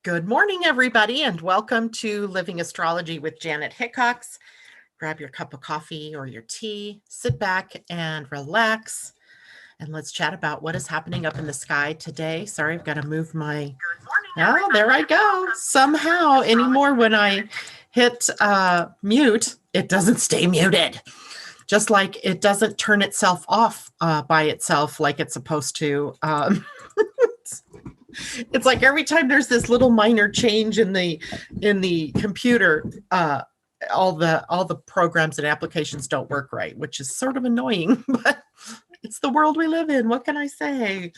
Good morning, everybody, and welcome to Living Astrology with Janet Hickox. Grab your cup of coffee or your tea, sit back and relax, and let's chat about what is happening up in the sky today. Sorry, I've got to move my... Oh, there I go. Somehow anymore when I hit mute, it doesn't stay muted. Just like it doesn't turn itself off by itself like it's supposed to. It's like every time there's this little minor change in the computer, all the programs and applications don't work right, which is sort of annoying, but it's the world we live in. What can I say?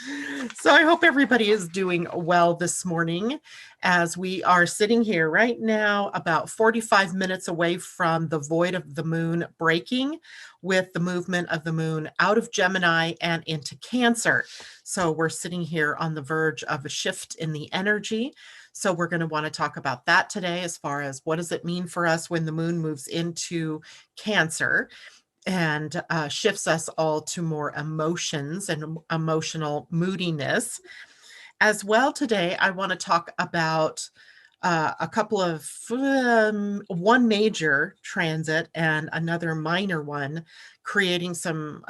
So I hope everybody is doing well this morning as we are sitting here right now about 45 minutes away from the void of the moon breaking with the movement of the moon out of Gemini and into Cancer. So we're sitting here on the verge of a shift in the energy. So we're going to want to talk about that today as far as what does it mean for us when the moon moves into Cancer and shifts us all to more emotions and emotional moodiness. As well today, I want to talk about a couple of, one major transit and another minor one, creating some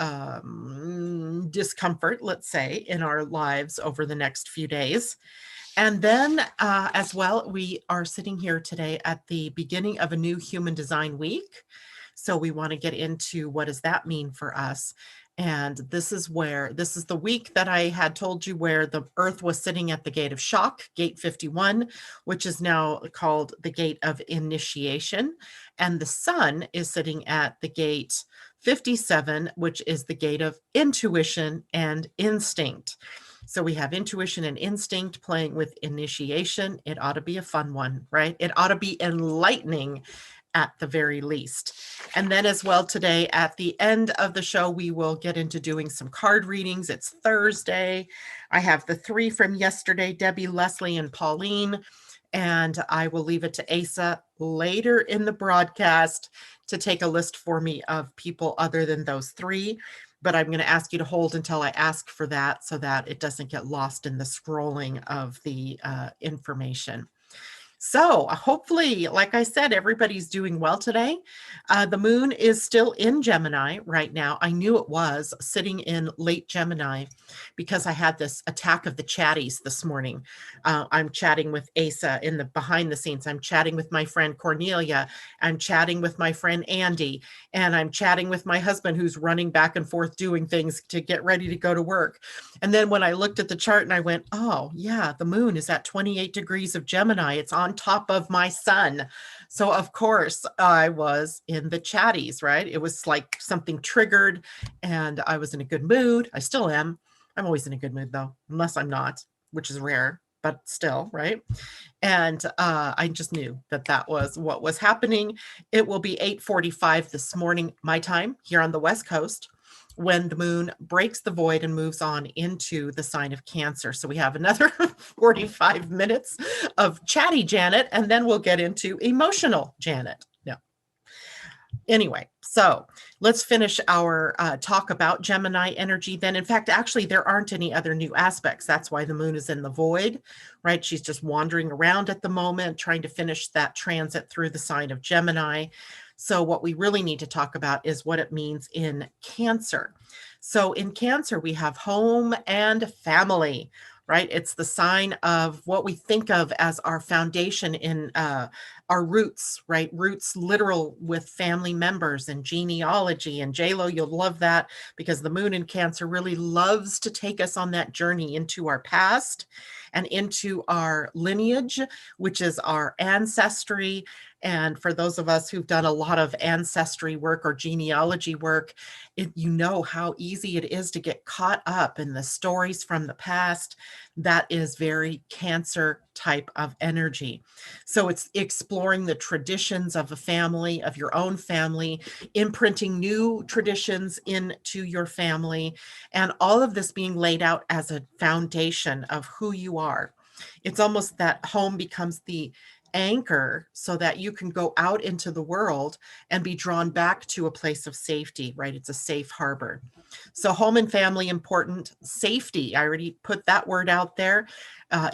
discomfort, let's say, in our lives over the next few days. And then as well, we are sitting here today at the beginning of a new human design week. So we want to get into what does that mean for us. And this is the week that I had told you where the Earth was sitting at the gate of shock, gate 51, which is now called the gate of initiation. And the sun is sitting at the gate 57, which is the gate of intuition and instinct. So we have intuition and instinct playing with initiation. It ought to be a fun one, right? It ought to be enlightening at the very least. And then as well today at the end of the show, we will get into doing some card readings. It's Thursday. I have the three from yesterday, Debbie, Leslie, and Pauline. And I will leave it to Asa later in the broadcast to take a list for me of people other than those three. But I'm going to ask you to hold until I ask for that so that it doesn't get lost in the scrolling of the information. So hopefully, like I said, everybody's doing well today. The moon is still in Gemini right now. I knew it was sitting in late Gemini because I had this attack of the chatties this morning. I'm chatting with Asa in the behind the scenes. I'm chatting with my friend Cornelia. I'm chatting with my friend Andy. And I'm chatting with my husband who's running back and forth doing things to get ready to go to work. And then when I looked at the chart and I went, oh yeah, the moon is at 28 degrees of Gemini. It's on top of my sun. So of course I was in the chatties, right? It was like something triggered and I was in a good mood. I still am. I'm always in a good mood though, unless I'm not, which is rare, but still, right? And I just knew that that was what was happening. It will be 8:45 this morning, my time here on the West Coast, when the moon breaks the void and moves on into the sign of Cancer. So we have another 45 minutes of chatty Janet, and then we'll get into emotional Janet. No. Anyway, so let's finish our talk about Gemini energy then. In fact, actually, there aren't any other new aspects. That's why the moon is in the void, right? She's just wandering around at the moment, trying to finish that transit through the sign of Gemini. So what we really need to talk about is what it means in Cancer. So in Cancer, we have home and family, right? It's the sign of what we think of as our foundation in our roots, right? Roots literal with family members and genealogy. And JLo, you'll love that because the moon in Cancer really loves to take us on that journey into our past and into our lineage, which is our ancestry. And for those of us who've done a lot of ancestry work or genealogy work, you know how easy it is to get caught up in the stories from the past. That is very Cancer type of energy. So it's exploring the traditions of a family, of your own family, imprinting new traditions into your family, and all of this being laid out as a foundation of who you are. It's almost that home becomes the anchor so that you can go out into the world and be drawn back to a place of safety, right? It's a safe harbor. So home and family important. Safety, I already put that word out there,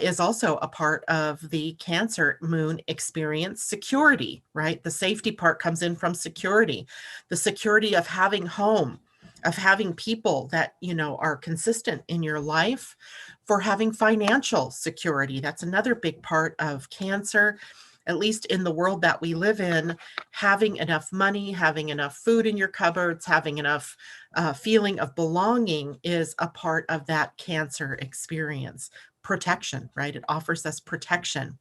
is also a part of the Cancer moon experience. Security, right? The safety part comes in from security. The security of having home, of having people that, you know, are consistent in your life, for having financial security. That's another big part of Cancer, at least in the world that we live in. Having enough money, having enough food in your cupboards, having enough feeling of belonging is a part of that Cancer experience. Protection, right? It offers us protection.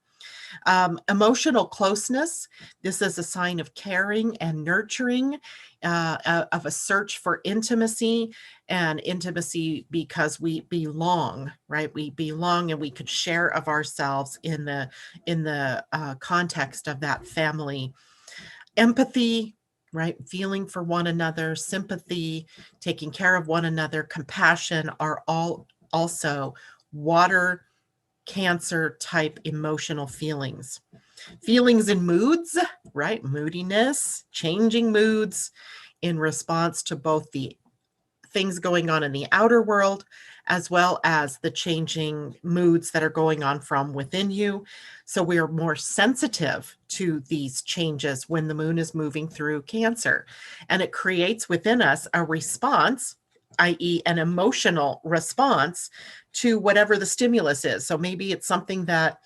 Emotional closeness. This is a sign of caring and nurturing, of a search for intimacy, and intimacy because we belong, right? We belong, and we could share of ourselves in the context of that family. Empathy, right? Feeling for one another, sympathy, taking care of one another, compassion are all also water Cancer type emotional feelings. Feelings and moods, right? Moodiness, changing moods in response to both the things going on in the outer world, as well as the changing moods that are going on from within you. So we are more sensitive to these changes when the moon is moving through Cancer, and it creates within us a response, i.e., an emotional response to whatever the stimulus is. So maybe it's something that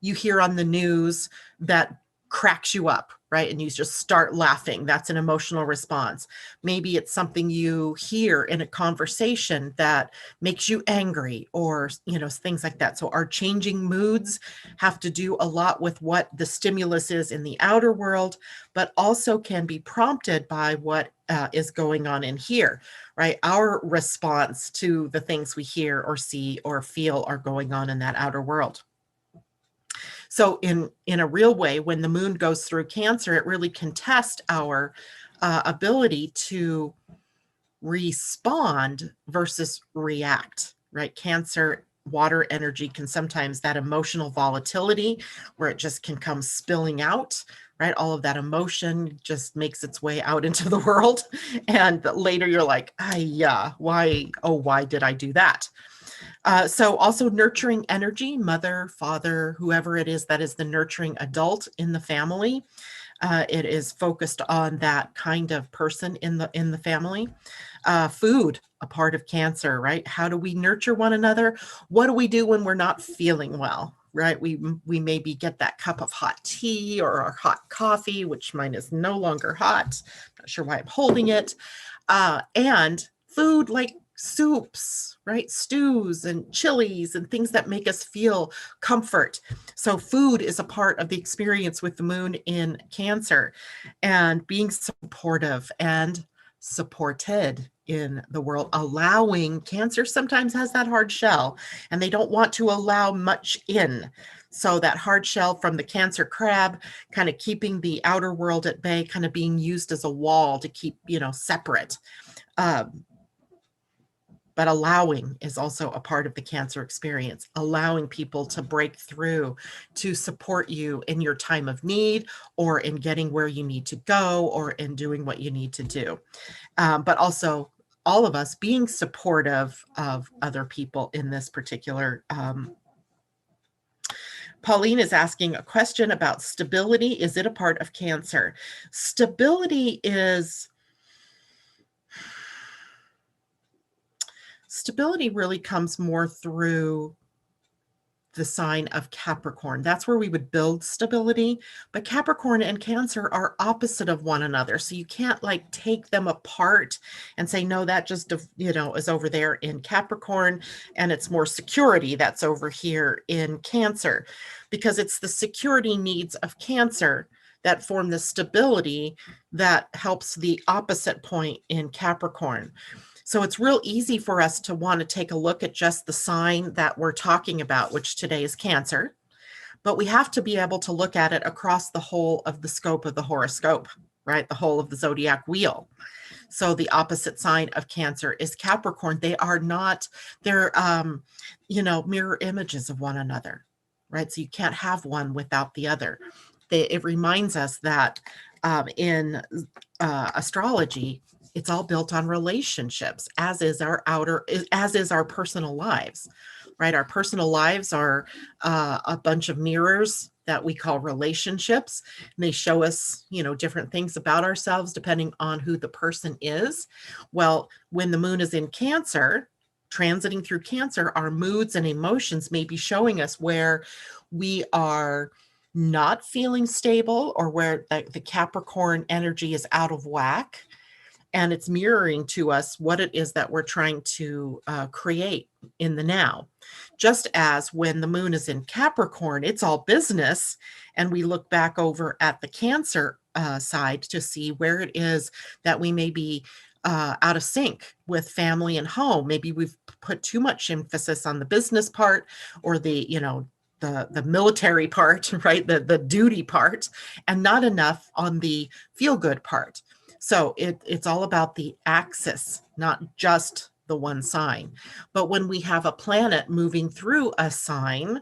you hear on the news that cracks you up, right? And you just start laughing. That's an emotional response. Maybe it's something you hear in a conversation that makes you angry, or, you know, things like that. So our changing moods have to do a lot with what the stimulus is in the outer world, but also can be prompted by what is going on in here, right? Our response to the things we hear or see or feel are going on in that outer world. So in a real way, when the moon goes through Cancer, it really can test our ability to respond versus react, right? Cancer water energy can sometimes, that emotional volatility where it just can come spilling out, right? All of that emotion just makes its way out into the world. And later you're like, yeah, why did I do that? So also nurturing energy, mother, father, whoever it is that is the nurturing adult in the family. It is focused on that kind of person in the family. Food, a part of Cancer, right? How do we nurture one another? What do we do when we're not feeling well? Right? We maybe get that cup of hot tea or our hot coffee, which mine is no longer hot. Not sure why I'm holding it. And food like soups, right? Stews and chilies and things that make us feel comfort. So food is a part of the experience with the moon in Cancer, and being supportive and supported in the world. Allowing, Cancer sometimes has that hard shell and they don't want to allow much in. So that hard shell from the Cancer crab, kind of keeping the outer world at bay, kind of being used as a wall to keep, you know, separate. But allowing is also a part of the Cancer experience, allowing people to break through, to support you in your time of need, or in getting where you need to go, or in doing what you need to do. But also all of us being supportive of other people in this particular. Pauline is asking a question about stability. Is it a part of Cancer? Stability really comes more through the sign of Capricorn. That's where we would build stability. But Capricorn and Cancer are opposite of one another. So you can't like take them apart and say, no, that just, you know, is over there in Capricorn, and it's more security that's over here in Cancer, because it's the security needs of Cancer that form the stability that helps the opposite point in Capricorn. So it's real easy for us to want to take a look at just the sign that we're talking about, which today is Cancer, but we have to be able to look at it across the whole of the scope of the horoscope, right? The whole of the zodiac wheel. So the opposite sign of Cancer is Capricorn. They are not, they're, you know, mirror images of one another, right? So you can't have one without the other. it reminds us that in astrology, it's all built on relationships, as is our personal lives, right? Our personal lives are a bunch of mirrors that we call relationships, and they show us, different things about ourselves depending on who the person is. Well, when the moon is in Cancer, transiting through Cancer, our moods and emotions may be showing us where we are not feeling stable, or where the Capricorn energy is out of whack, and it's mirroring to us what it is that we're trying to create in the now. Just as when the moon is in Capricorn, it's all business, and we look back over at the Cancer side to see where it is that we may be out of sync with family and home. Maybe we've put too much emphasis on the business part, or the military part, right? The duty part, and not enough on the feel good part. So it's all about the axis, not just the one sign. But when we have a planet moving through a sign,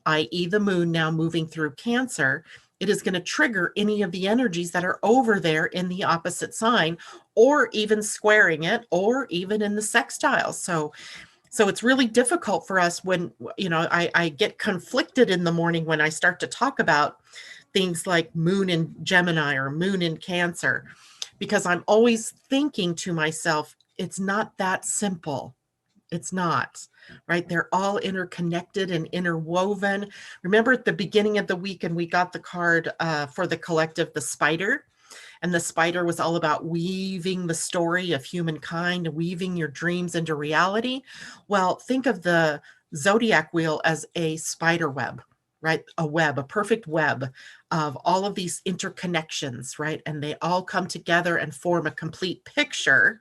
i.e. the moon now moving through Cancer, it is going to trigger any of the energies that are over there in the opposite sign, or even squaring it, or even in the sextile. So it's really difficult for us when, I get conflicted in the morning when I start to talk about things like moon in Gemini or moon in Cancer, because I'm always thinking to myself, it's not that simple. It's not, right? They're all interconnected and interwoven. Remember at the beginning of the week, and we got the card for the collective, the spider. And the spider was all about weaving the story of humankind, weaving your dreams into reality. Well, think of the zodiac wheel as a spider web, right? A perfect web of all of these interconnections, right? And they all come together and form a complete picture.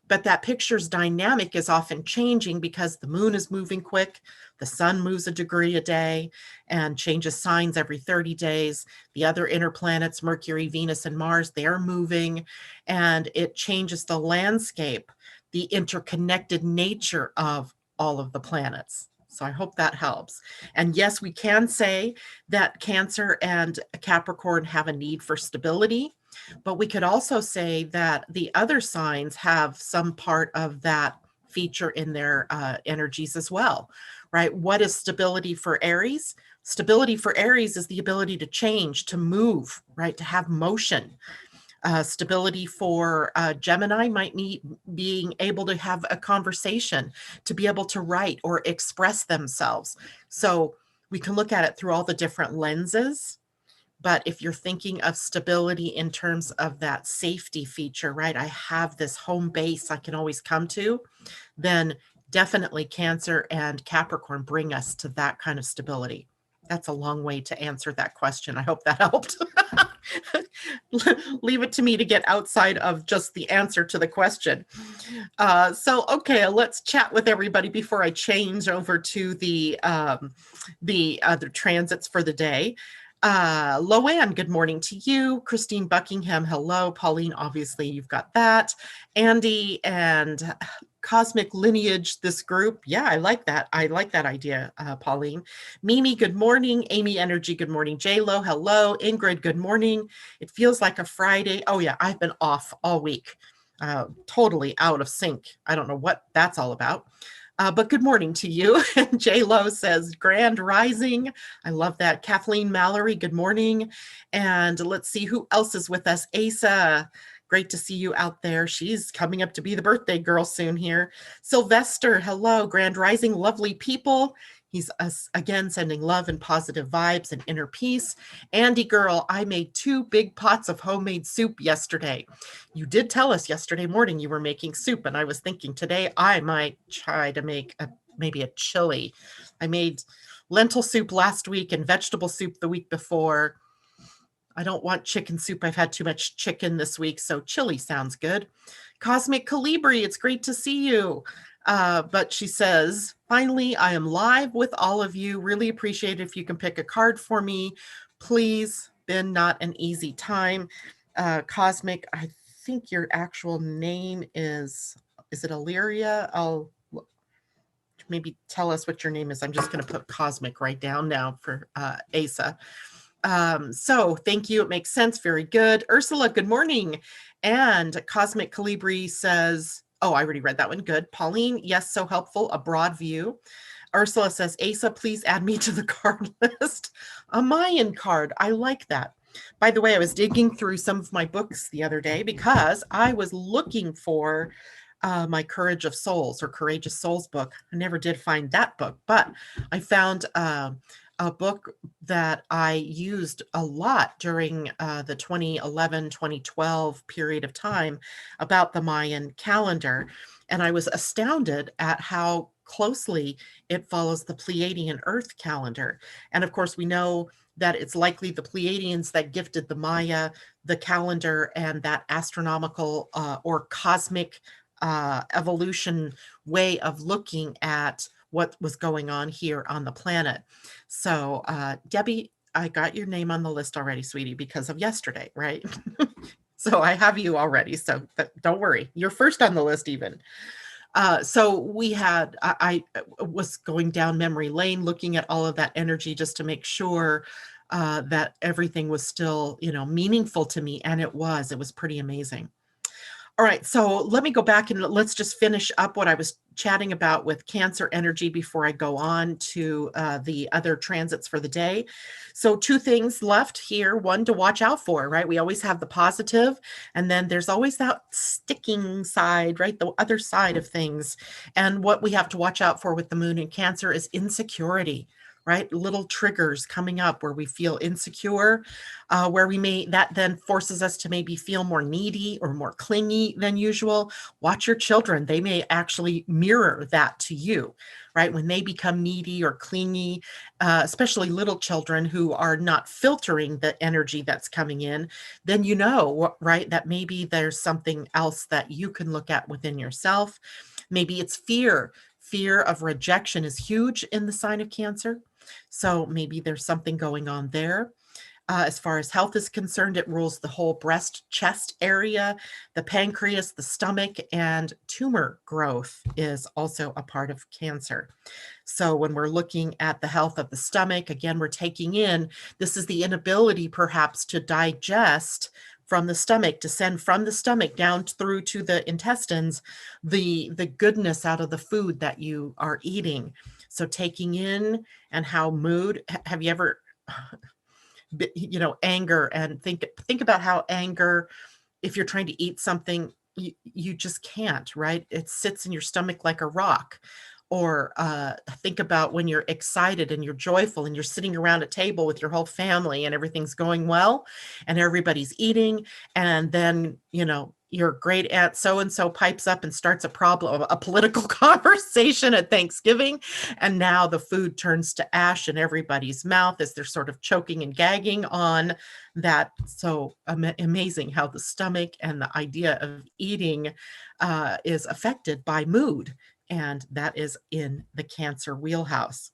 But that picture's dynamic is often changing because the moon is moving quick, the sun moves a degree a day and changes signs every 30 days. The other inner planets, Mercury, Venus, and Mars, they're moving, and it changes the landscape, the interconnected nature of all of the planets. So I hope that helps. And yes, we can say that Cancer and Capricorn have a need for stability, but we could also say that the other signs have some part of that feature in their energies as well, right? What is stability for Aries? Stability for Aries is the ability to change, to move, right? To have motion. Stability for Gemini might mean being able to have a conversation, to be able to write or express themselves. So we can look at it through all the different lenses. But if you're thinking of stability in terms of that safety feature, right? I have this home base I can always come to, then definitely Cancer and Capricorn bring us to that kind of stability. That's a long way to answer that question. I hope that helped. Leave it to me to get outside of just the answer to the question. Okay, let's chat with everybody before I change over to the other transits for the day. Loanne, good morning to you. Christine Buckingham, hello. Pauline, obviously you've got that. Andy and Cosmic Lineage, this group. Yeah, I like that. I like that idea, Pauline. Mimi, good morning. Amy Energy, good morning. J-Lo, hello. Ingrid, good morning. It feels like a Friday. Oh yeah, I've been off all week. Totally out of sync. I don't know what that's all about. But good morning to you. And J-Lo says, Grand Rising. I love that. Kathleen Mallory, good morning. And let's see who else is with us. Asa, great to see you out there. She's coming up to be the birthday girl soon here. Sylvester, hello. Grand Rising, lovely people. He's again sending love and positive vibes and inner peace. Andy girl, I made 2 big pots of homemade soup yesterday. You did tell us yesterday morning you were making soup, and I was thinking today I might try to make maybe a chili. I made lentil soup last week and vegetable soup the week before. I don't want chicken soup. I've had too much chicken this week, so chili sounds good. Cosmic Calibri, it's great to see you. But she says, finally, I am live with all of you. Really appreciate it if you can pick a card for me. Please, been not an easy time. Cosmic, I think your actual name is it Illyria? I'll maybe tell us what your name is. I'm just going to put Cosmic right down now for Asa. So thank you. It makes sense. Very good. Ursula, good morning. And Cosmic Calibri says, oh, I already read that one. Good. Pauline, yes, so helpful. A broad view. Ursula says, Asa, please add me to the card list. A Mayan card. I like that. By the way, I was digging through some of my books the other day because I was looking for my Courage of Souls or Courageous Souls book. I never did find that book, but I found a book that I used a lot during the 2011, 2012 period of time about the Mayan calendar. And I was astounded at how closely it follows the Pleiadian-Earth calendar. And of course, we know that it's likely the Pleiadians that gifted the Maya, the calendar, and that astronomical or cosmic evolution way of looking at what was going on here on the planet. So, Debbie, I got your name on the list already, sweetie, because of yesterday, right? So I have you already. So don't worry. You're first on the list even. So we had, I was going down memory lane, looking at all of that energy just to make sure that everything was still, meaningful to me. And it was pretty amazing. All right, so let me go back and let's just finish up what I was chatting about with Cancer energy before I go on to the other transits for the day. So 2 things left here. One to watch out for, right? We always have the positive, and then there's always that sticking side, right? The other side of things. And what we have to watch out for with the moon in Cancer is insecurity, right? Little triggers coming up where we feel insecure, where that then forces us to maybe feel more needy or more clingy than usual. Watch your children. They may actually mirror that to you, right? When they become needy or clingy, especially little children who are not filtering the energy that's coming in, then right, that maybe there's something else that you can look at within yourself. Maybe it's fear. Fear of rejection is huge in the sign of Cancer. So maybe there's something going on there. As far as health is concerned, it rules the whole breast, chest area, the pancreas, the stomach, and tumor growth is also a part of Cancer. So when we're looking at the health of the stomach, again, we're taking in, this is the inability perhaps to digest from the stomach, to send from the stomach down through to the intestines, the goodness out of the food that you are eating. So taking in and how mood, have you ever, anger, and think about how anger, if you're trying to eat something, you just can't, right? It sits in your stomach like a rock. Or think about when you're excited and you're joyful and you're sitting around a table with your whole family and everything's going well and everybody's eating. And then, your great aunt so-and-so pipes up and starts a political conversation at Thanksgiving. And now the food turns to ash in everybody's mouth as they're sort of choking and gagging on that. So amazing how the stomach and the idea of eating is affected by mood. And that is in the Cancer wheelhouse.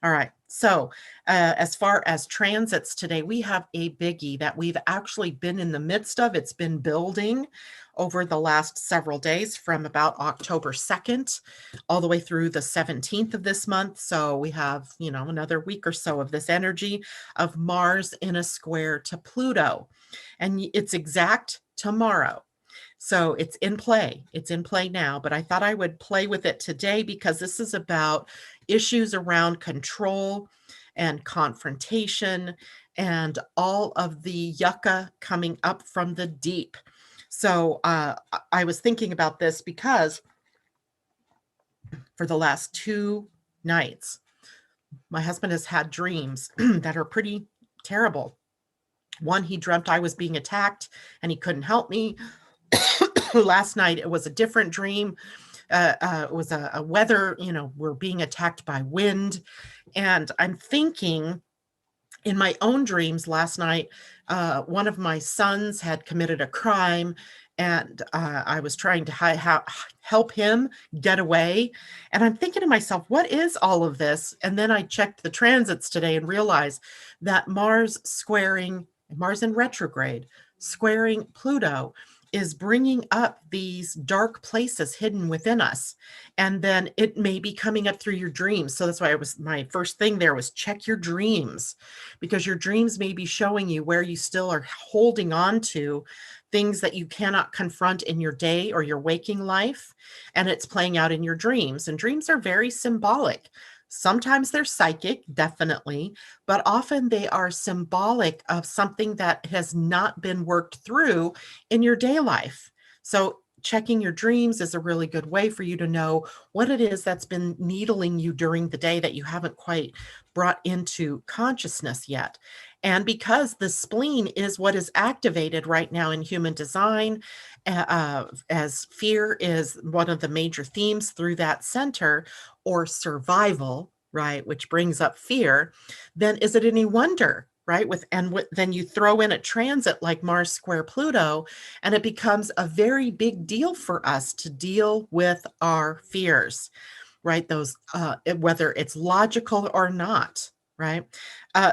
All right. So as far as transits today, we have a biggie that we've actually been in the midst of. It's been building over the last several days from about October 2nd all the way through the 17th of this month. So we have, another week or so of this energy of Mars in a square to Pluto. And it's exact tomorrow. So it's in play. It's in play now, but I thought I would play with it today because this is about issues around control and confrontation and all of the yucca coming up from the deep. So I was thinking about this because for the last 2 nights, my husband has had dreams that are pretty terrible. One, he dreamt I was being attacked and he couldn't help me. Last night, it was a different dream. It was a weather, we're being attacked by wind. And I'm thinking in my own dreams last night, one of my sons had committed a crime and I was trying to help him get away. And I'm thinking to myself, what is all of this? And then I checked the transits today and realized that Mars in retrograde, squaring Pluto, is bringing up these dark places hidden within us. And then it may be coming up through your dreams. So that's why my first thing there was check your dreams, because your dreams may be showing you where you still are holding on to things that you cannot confront in your day or your waking life. And it's playing out in your dreams. And dreams are very symbolic. Sometimes they're psychic, definitely, but often they are symbolic of something that has not been worked through in your day life. So checking your dreams is a really good way for you to know what it is that's been needling you during the day that you haven't quite brought into consciousness yet. And because the spleen is what is activated right now in human design, as fear is one of the major themes through that center, or survival, right, which brings up fear, then is it any wonder, right? Then you throw in a transit like Mars square Pluto, and it becomes a very big deal for us to deal with our fears, right? Those, whether it's logical or not, right?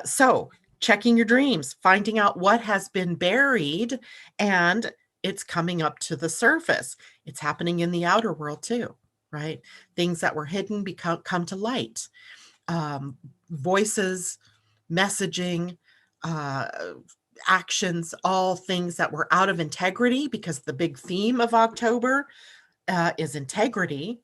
So checking your dreams, finding out what has been buried, and it's coming up to the surface. It's happening in the outer world too, right? Things that were hidden come to light. Voices, messaging, uh, actions, all things that were out of integrity, because the big theme of October is integrity,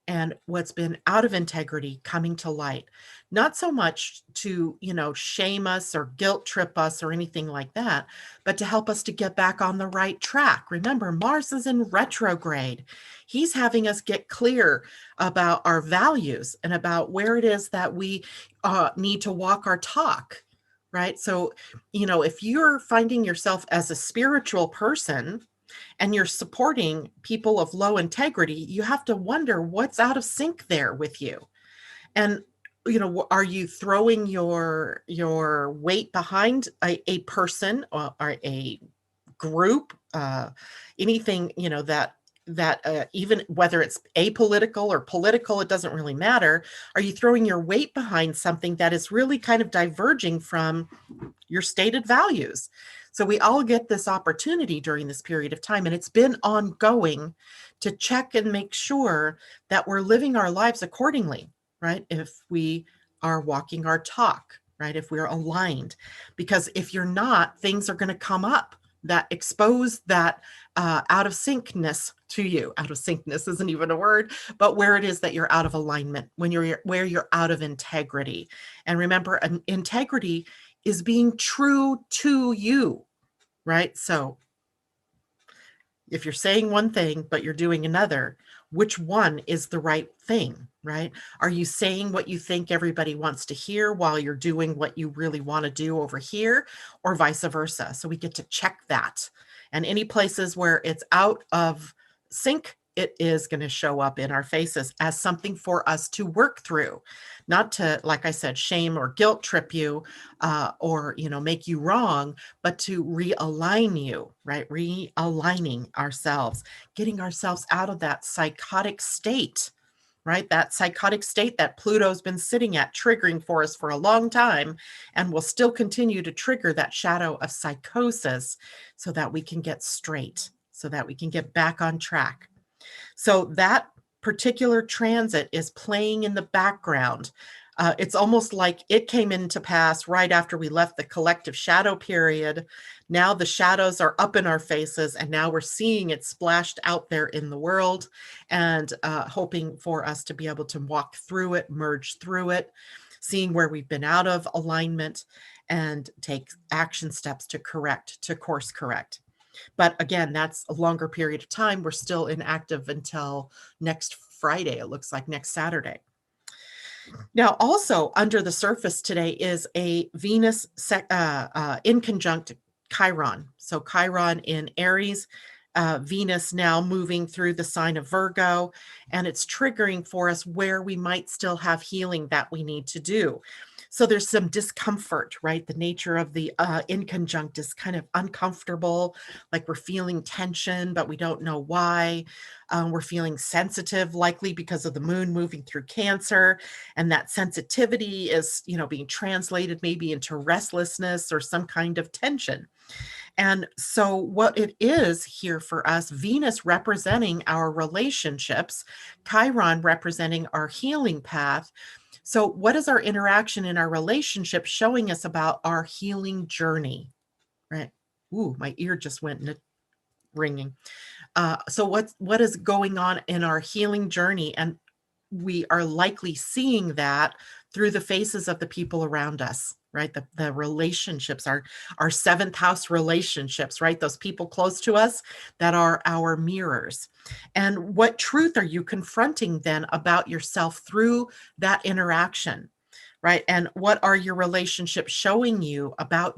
and what's been out of integrity coming to light. Not so much to, shame us or guilt trip us or anything like that, but to help us to get back on the right track. Remember, Mars is in retrograde. He's having us get clear about our values and about where it is that we need to walk our talk, right? So, if you're finding yourself as a spiritual person, and you're supporting people of low integrity, you have to wonder what's out of sync there with you. And are you throwing your weight behind a person or a group, anything, that even whether it's apolitical or political, it doesn't really matter. Are you throwing your weight behind something that is really kind of diverging from your stated values? So we all get this opportunity during this period of time, and it's been ongoing to check and make sure that we're living our lives accordingly, right? If we are walking our talk, right? If we're aligned, because if you're not, things are going to come up that expose that out of syncness to you. Out of syncness isn't even a word, but where it is that you're out of alignment, where you're out of integrity. And remember, integrity is being true to you, right? So if you're saying one thing, but you're doing another, which one is the right thing, right? Are you saying what you think everybody wants to hear while you're doing what you really want to do over here, or vice versa? So we get to check that. And any places where it's out of sync, it is going to show up in our faces as something for us to work through, not to, like I said, shame or guilt trip you, or, make you wrong, but to realign you, right? Realigning ourselves, getting ourselves out of that psychotic state, right? That psychotic state that Pluto's been sitting at, triggering for us for a long time, and will still continue to trigger that shadow of psychosis, so that we can get straight, so that we can get back on track. So that particular transit is playing in the background. It's almost like it came into pass right after we left the collective shadow period. Now the shadows are up in our faces, and now we're seeing it splashed out there in the world, and hoping for us to be able to walk through it, merge through it, seeing where we've been out of alignment, and take action steps to course correct. But again, that's a longer period of time. We're still inactive until next Friday. It looks like next Saturday. Now, also under the surface today is a Venus in conjunct Chiron. So Chiron in Aries, Venus now moving through the sign of Virgo, and it's triggering for us where we might still have healing that we need to do. So there's some discomfort, right? The nature of the in conjunct is kind of uncomfortable, like we're feeling tension, but we don't know why. We're feeling sensitive, likely because of the moon moving through Cancer, and that sensitivity is, being translated maybe into restlessness or some kind of tension. And so what it is here for us, Venus representing our relationships, Chiron representing our healing path. So what is our interaction in our relationship showing us about our healing journey, right? Ooh, my ear just went ringing. So what is going on in our healing journey? And we are likely seeing that through the faces of the people around us, right? The relationships, our seventh house relationships, right? Those people close to us that are our mirrors. And what truth are you confronting then about yourself through that interaction, right? And what are your relationships showing you, about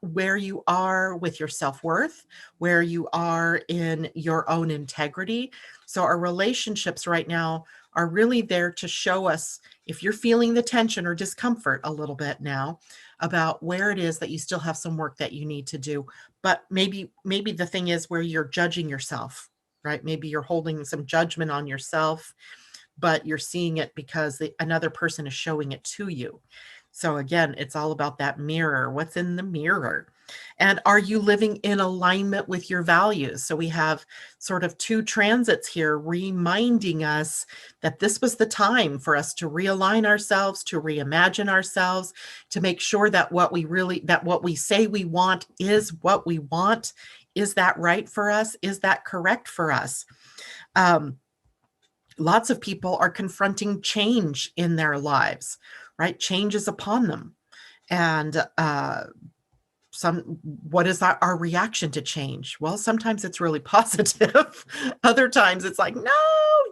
where you are with your self-worth, where you are in your own integrity? So our relationships right now are really there to show us, if you're feeling the tension or discomfort a little bit now, about where it is that you still have some work that you need to do. But maybe the thing is where you're judging yourself, right? Maybe you're holding some judgment on yourself, but you're seeing it because another person is showing it to you. So again, it's all about that mirror. What's in the mirror? And are you living in alignment with your values? So we have sort of two transits here reminding us that this was the time for us to realign ourselves, to reimagine ourselves, to make sure that what we say we want is what we want. Is that right for us? Is that correct for us? Lots of people are confronting change in their lives, right? Change is upon them. And what is our reaction to change? Well, sometimes it's really positive. Other times it's like, no,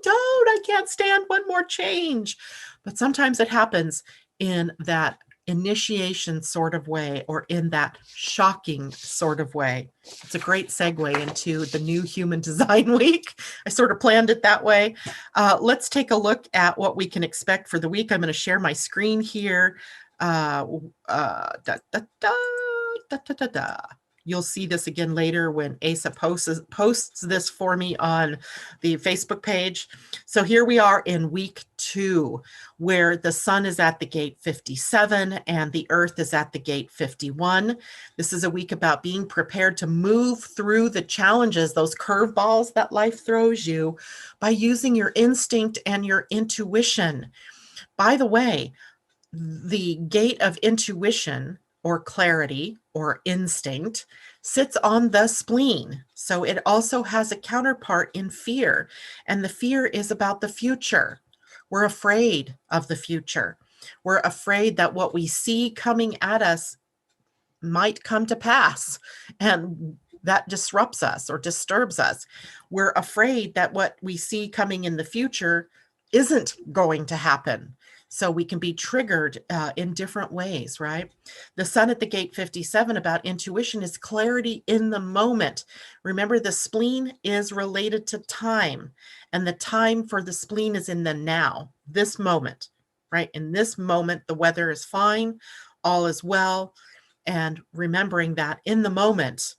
don't, I can't stand one more change. But sometimes it happens in that initiation sort of way, or in that shocking sort of way. It's a great segue into the new Human Design Week. I sort of planned it that way. Let's take a look at what we can expect for the week. I'm going to share my screen here. You'll see this again later when Asa posts this for me on the Facebook page. So here we are in week 2, where the sun is at the gate 57 and the earth is at the gate 51. This is a week about being prepared to move through the challenges, those curveballs that life throws you, by using your instinct and your intuition. By the way, the gate of intuition or clarity or instinct sits on the spleen. So it also has a counterpart in fear. And the fear is about the future. We're afraid of the future. We're afraid that what we see coming at us might come to pass, and that disrupts us or disturbs us. We're afraid that what we see coming in the future isn't going to happen. So we can be triggered in different ways, right? The sun at the gate 57 about intuition is clarity in the moment. Remember, the spleen is related to time, and the time for the spleen is in the now, this moment, right? In this moment, the weather is fine, all is well. And remembering that in the moment,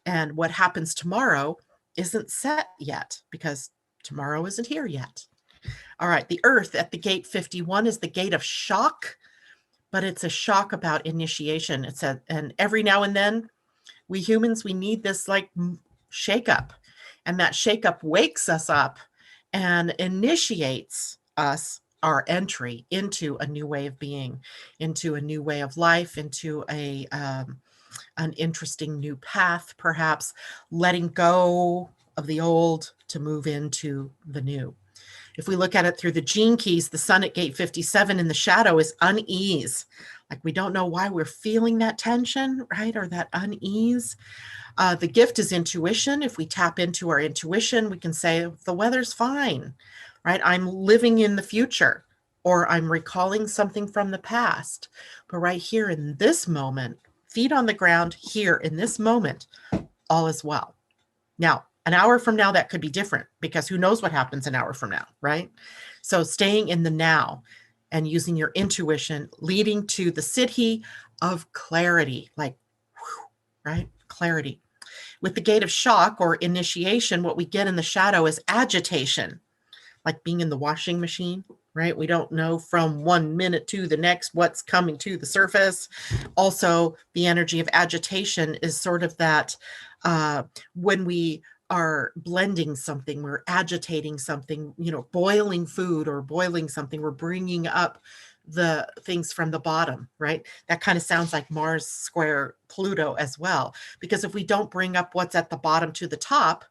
and what happens tomorrow isn't set yet, because tomorrow isn't here yet. All right, the earth at the gate 51 is the gate of shock, but it's a shock about initiation. And every now and then, we humans, we need this like shakeup, and that shakeup wakes us up and initiates our entry into a new way of being, into a new way of life, into an interesting new path, perhaps letting go of the old to move into the new. If we look at it through the gene keys, the sun at gate 57 in the shadow is unease. Like, we don't know why we're feeling that tension, right? Or that unease. The gift is intuition. If we tap into our intuition, we can say, the weather's fine, right? I'm living in the future, or I'm recalling something from the past. But right here in this moment, feet on the ground, here in this moment, all is well. Now, an hour from now, that could be different, because who knows what happens an hour from now, right? So staying in the now and using your intuition, leading to the siddhi of clarity, like, whew, right? Clarity. With the gate of shock or initiation, what we get in the shadow is agitation. like being in the washing machine, right? We don't know from 1 minute to the next what's coming to the surface. Also, the energy of agitation is sort of that when we are blending something, we're agitating something, boiling food or boiling something, we're bringing up the things from the bottom, right? That kind of sounds like Mars square Pluto as well, because if we don't bring up what's at the bottom to the top,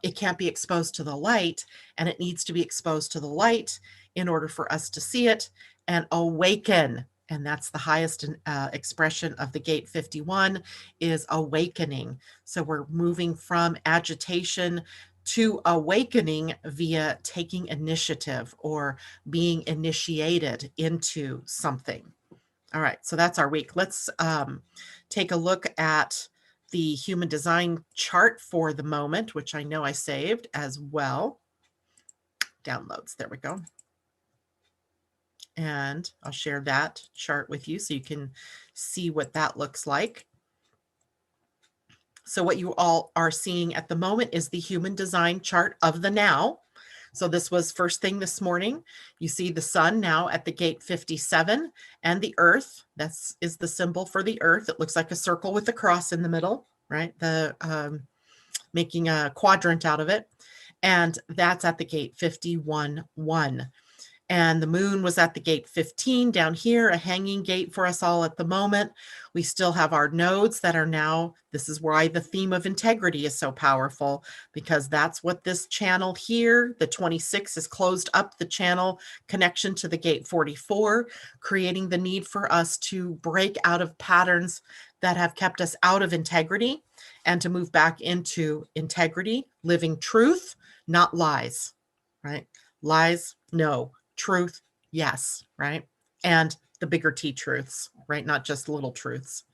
it can't be exposed to the light, and it needs to be exposed to the light in order for us to see it and awaken. And that's the highest expression of the gate 51 is awakening. So we're moving from agitation to awakening via taking initiative or being initiated into something. All right, so that's our week. Let's take a look at the human design chart for the moment, which I know I saved as well. Downloads, there we go. And I'll share that chart with you so you can see what that looks like. So what you all are seeing at the moment is the human design chart of the now. So this was first thing this morning. You see the sun now at the gate 57 and the earth. That is the symbol for the earth. It looks like a circle with a cross in the middle, right? Making a quadrant out of it. And that's at the gate 51-1. And the moon was at the gate 15 down here, a hanging gate for us all at the moment. We still have our nodes that are now, this is why the theme of integrity is so powerful, because that's what this channel here, the 26 has closed up the channel connection to the gate 44, creating the need for us to break out of patterns that have kept us out of integrity and to move back into integrity, living truth, not lies, right? Lies, no. Truth, yes, right? And the bigger T truths, right? Not just little truths.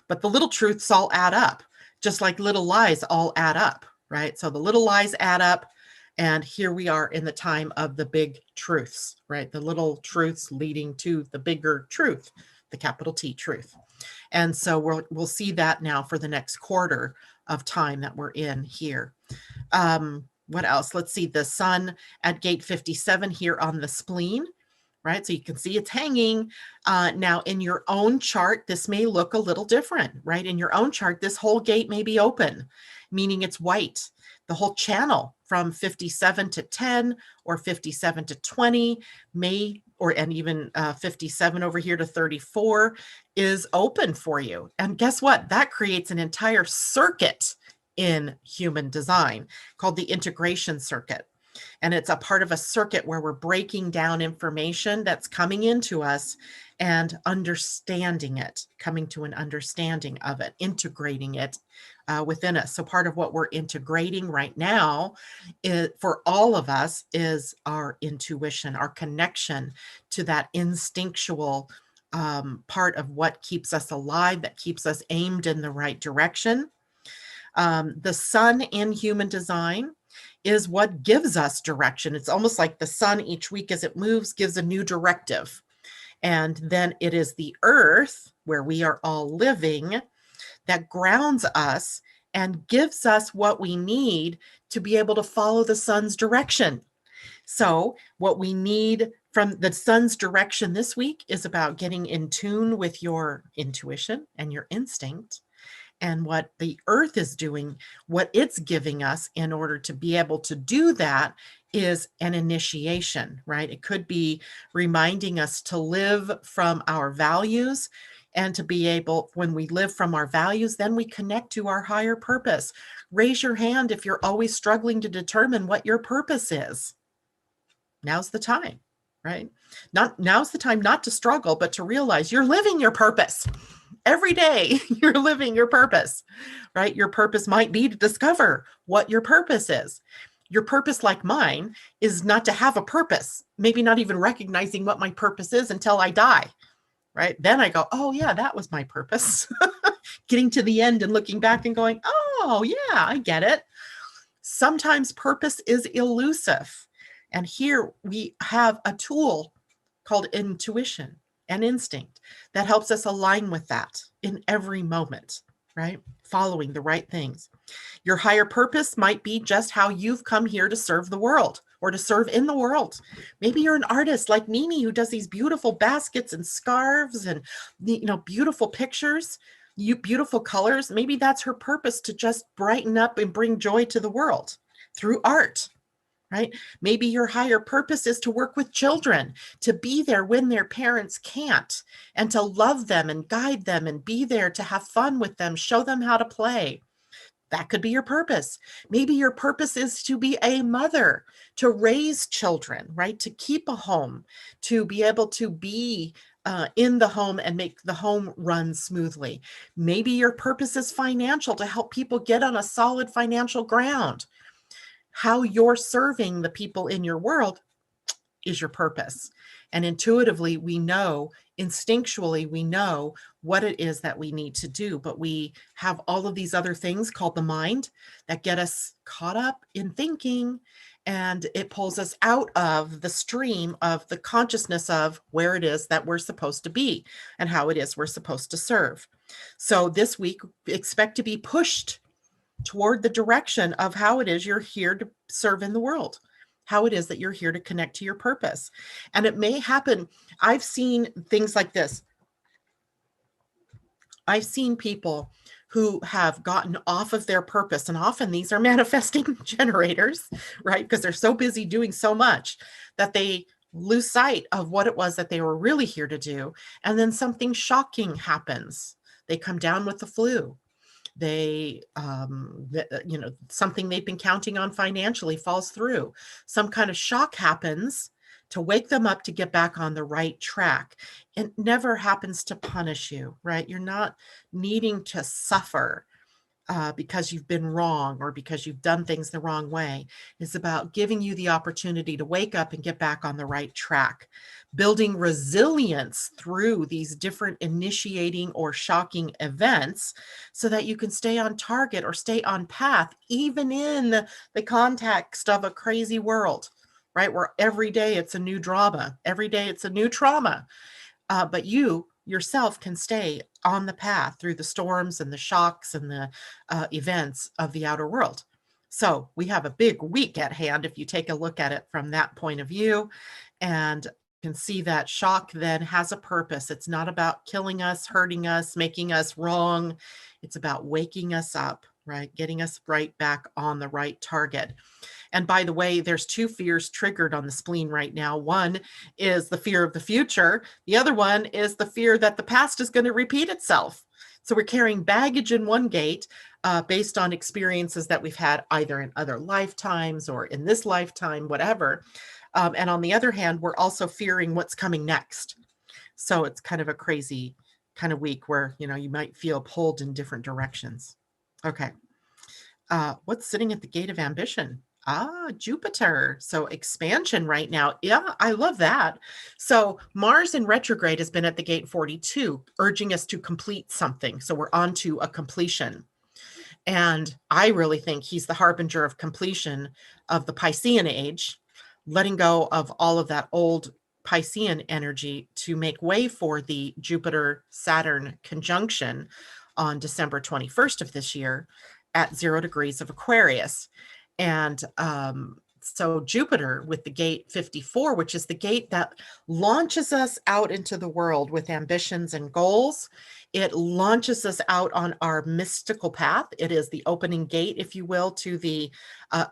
But the little truths all add up, just like little lies all add up, right? So the little lies add up, and here we are in the time of the big truths, right? The little truths leading to the bigger truth, the capital T truth. And so we'll see that now for the next quarter of time that we're in here. What else? Let's see, the sun at gate 57 here on the spleen, right? So you can see it's hanging. Now in your own chart, this may look a little different, right? In your own chart, this whole gate may be open, meaning it's white. The whole channel from 57 to 10 or 57 to 20 and even 57 over here to 34 is open for you. And guess what? That creates an entire circuit in human design called the integration circuit. And it's a part of a circuit where we're breaking down information that's coming into us and understanding it, coming to an understanding of it, integrating it within us. So part of what we're integrating right now for all of us is our intuition, our connection to that instinctual part of what keeps us alive, that keeps us aimed in the right direction. The sun in human design is what gives us direction. It's almost like the sun each week as it moves gives a new directive. And then it is the earth where we are all living that grounds us and gives us what we need to be able to follow the sun's direction. So what we need from the sun's direction this week is about getting in tune with your intuition and your instinct. And what the earth is doing, what it's giving us in order to be able to do that is an initiation, right? It could be reminding us to live from our values and to be able, when we live from our values, then we connect to our higher purpose. Raise your hand if you're always struggling to determine what your purpose is. Now's the time, right? Now's the time not to struggle, but to realize you're living your purpose. Every day you're living your purpose, right? Your purpose might be to discover what your purpose is. Your purpose, like mine, is not to have a purpose, maybe not even recognizing what my purpose is until I die, right? Then I go, oh yeah, that was my purpose. Getting to the end and looking back and going, oh yeah, I get it. Sometimes purpose is elusive. And here we have a tool called intuition and instinct that helps us align with that in every moment, right? Following the right things. Your higher purpose might be just how you've come here to serve the world. or to serve in the world. Maybe you're an artist like Mimi, who does these beautiful baskets and scarves and beautiful pictures, beautiful colors. Maybe that's her purpose, to just brighten up and bring joy to the world through art. Right? Maybe your higher purpose is to work with children, to be there when their parents can't, and to love them and guide them and be there to have fun with them, show them how to play. That could be your purpose. Maybe your purpose is to be a mother, to raise children, right? To keep a home, to be able to be in the home and make the home run smoothly. Maybe your purpose is financial, to help people get on a solid financial ground. How you're serving the people in your world is your purpose. And intuitively, we know, instinctually, we know what it is that we need to do. But we have all of these other things called the mind that get us caught up in thinking. And it pulls us out of the stream of the consciousness of where it is that we're supposed to be and how it is we're supposed to serve. So this week, expect to be pushed toward the direction of how it is you're here to serve in the world, how it is that you're here to connect to your purpose. And it may happen. I've seen things like this. I've seen people who have gotten off of their purpose, and often these are manifesting generators, right? Because they're so busy doing so much that they lose sight of what it was that they were really here to do. And then something shocking happens. They come down with the flu. They, something they've been counting on financially falls through. Some kind of shock happens to wake them up to get back on the right track. It never happens to punish you, right? You're not needing to suffer because you've been wrong or because you've done things the wrong way. It's about giving you the opportunity to wake up and get back on the right track, building resilience through these different initiating or shocking events so that you can stay on target or stay on path, even in the context of a crazy world, right? Where every day it's a new drama, every day it's a new trauma. But you yourself can stay on the path through the storms and the shocks and the events of the outer world. So we have a big week at hand if you take a look at it from that point of view, and can see that shock then has a purpose. It's not about killing us, hurting us, making us wrong. It's about waking us up, right? Getting us right back on the right target. And by the way, there's two fears triggered on the spleen right now. One is the fear of the future. The other one is the fear that the past is going to repeat itself. So we're carrying baggage in one gate based on experiences that we've had either in other lifetimes or in this lifetime, whatever. And on the other hand, we're also fearing what's coming next. So it's kind of a crazy kind of week where, you might feel pulled in different directions. Okay. What's sitting at the gate of ambition? Jupiter. So expansion right now. Yeah, I love that. So Mars in retrograde has been at the gate 42, urging us to complete something. So we're on to a completion. And I really think he's the harbinger of completion of the Piscean age, letting go of all of that old Piscean energy to make way for the Jupiter-Saturn conjunction on December 21st of this year at 0 degrees of Aquarius. And so Jupiter with the gate 54, which is the gate that launches us out into the world with ambitions and goals. It launches us out on our mystical path. It is the opening gate, if you will, to the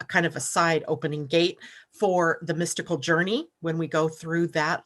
kind of a side opening gate for the mystical journey when we go through that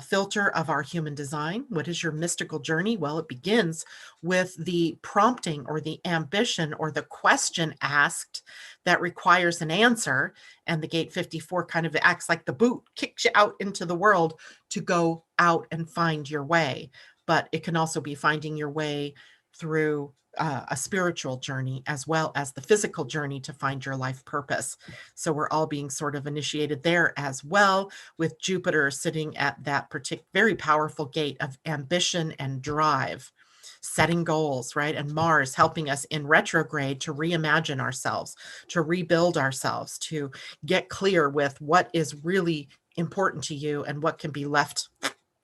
filter of our human design. What is your mystical journey? Well, it begins with the prompting or the ambition or the question asked that requires an answer. And the gate 54 kind of acts like the boot, kicks you out into the world to go out and find your way. But it can also be finding your way through a spiritual journey as well as the physical journey to find your life purpose. So we're all being sort of initiated there as well, with Jupiter sitting at that very powerful gate of ambition and drive, setting goals, right? And Mars helping us in retrograde to reimagine ourselves, to rebuild ourselves, to get clear with what is really important to you and what can be left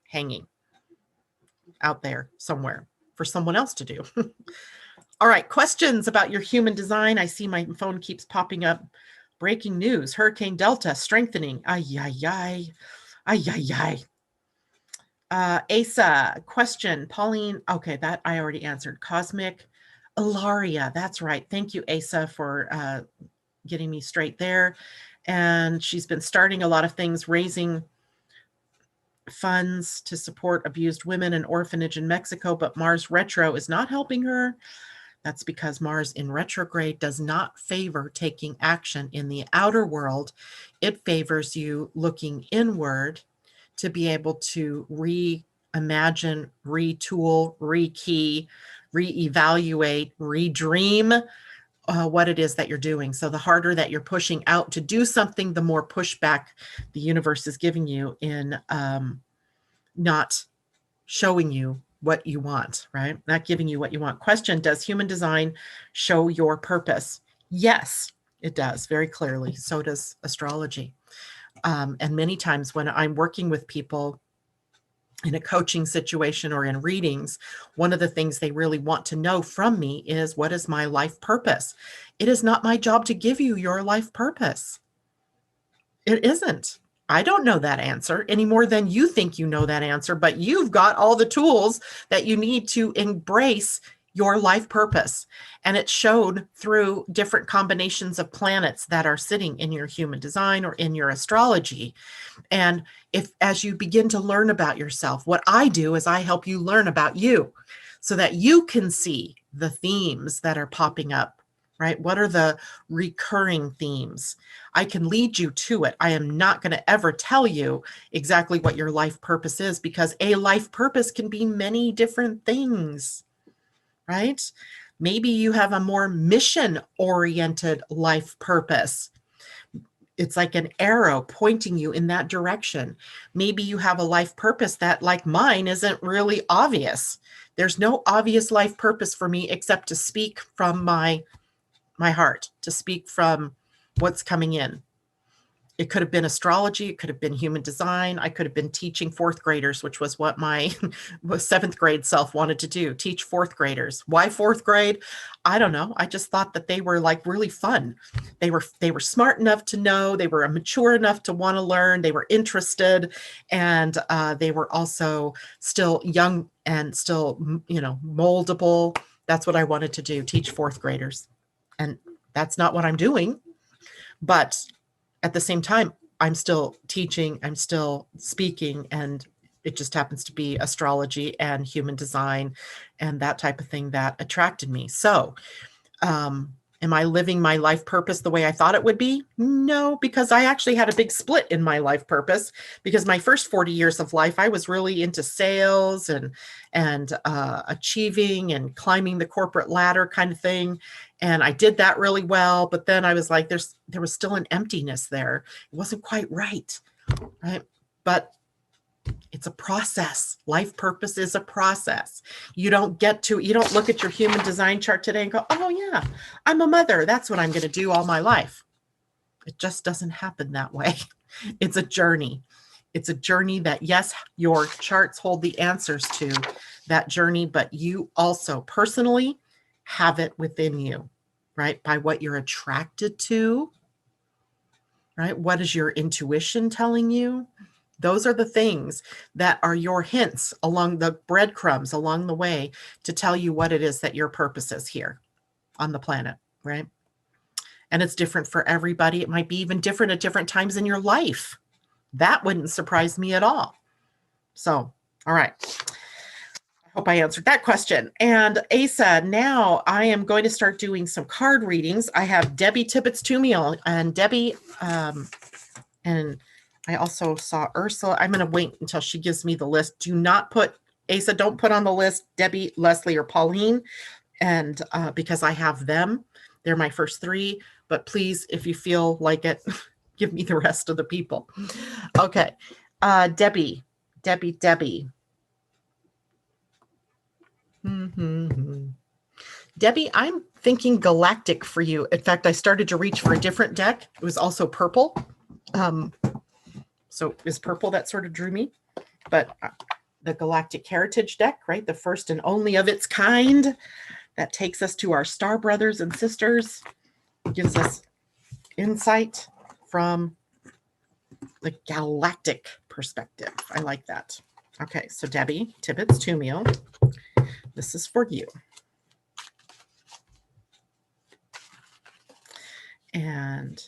hanging out there somewhere for someone else to do. All right, questions about your human design. I see my phone keeps popping up Breaking news, Hurricane Delta strengthening. Ay, ay, ay. Ay, ay, ay. Asa, question. Pauline, okay, that I already answered. Cosmic Ilaria, that's right. Thank you, Asa, for getting me straight there. And she's been starting a lot of things, raising funds to support abused women and orphanage in Mexico, but Mars retro is not helping her. That's because Mars in retrograde does not favor taking action in the outer world. It favors you looking inward to be able to reimagine, retool, rekey, reevaluate, redream what it is that you're doing. So the harder that you're pushing out to do something, the more pushback the universe is giving you in not showing you what you want, right? Not giving you what you want. Question, does human design show your purpose? Yes, it does very clearly. So does astrology. And many times when I'm working with people in a coaching situation or in readings, one of the things they really want to know from me is, what is my life purpose? It is not my job to give you your life purpose. It isn't. I don't know that answer any more than you think you know that answer, but you've got all the tools that you need to embrace your life purpose. And it's showed through different combinations of planets that are sitting in your human design or in your astrology. And as you begin to learn about yourself, what I do is I help you learn about you so that you can see the themes that are popping up, right? What are the recurring themes? I can lead you to it. I am not going to ever tell you exactly what your life purpose is, because a life purpose can be many different things, right? Maybe you have a more mission-oriented life purpose. It's like an arrow pointing you in that direction. Maybe you have a life purpose that, like mine, isn't really obvious. There's no obvious life purpose for me except to speak from my heart, to speak from what's coming in. It could have been astrology. It could have been human design. I could have been teaching fourth graders, which was what my seventh grade self wanted to do, teach fourth graders. Why fourth grade? I don't know. I just thought that they were like really fun. They were smart enough to know, they were mature enough to want to learn, they were interested, and they were also still young and still, moldable. That's what I wanted to do, teach fourth graders. And that's not what I'm doing. But at the same time, I'm still teaching, I'm still speaking, and it just happens to be astrology and human design and that type of thing that attracted me. So, am I living my life purpose the way I thought it would be? No, because I actually had a big split in my life purpose, because my first 40 years of life, I was really into sales and achieving and climbing the corporate ladder kind of thing. And I did that really well. But then I was like, there was still an emptiness there. It wasn't quite right. But it's a process. Life purpose is a process. You don't look at your human design chart today and go, oh yeah, I'm a mother. That's what I'm going to do all my life. It just doesn't happen that way. It's a journey. It's a journey that, yes, your charts hold the answers to that journey, but you also personally have it within you, right? By what you're attracted to, right? What is your intuition telling you? Those are the things that are your hints along the breadcrumbs along the way to tell you what it is that your purpose is here on the planet, right? And it's different for everybody. It might be even different at different times in your life. That wouldn't surprise me at all. So, all right. I hope I answered that question. And Asa, now I am going to start doing some card readings. I have Debbie Tippett's to me, and Debbie, and I also saw Ursula. I'm going to wait until she gives me the list. Do not put, Asa, don't put on the list Debbie, Leslie, or Pauline, and because I have them. They're my first three. But please, if you feel like it, give me the rest of the people. Okay. Debbie. Debbie, I'm thinking galactic for you. In fact, I started to reach for a different deck. It was also purple. So it was purple that sort of drew me. But the Galactic Heritage deck, right? The first and only of its kind that takes us to our star brothers and sisters, gives us Insight from the galactic perspective. I like that. Okay, so Debbie Tibbetts Tumiel, this is for you. And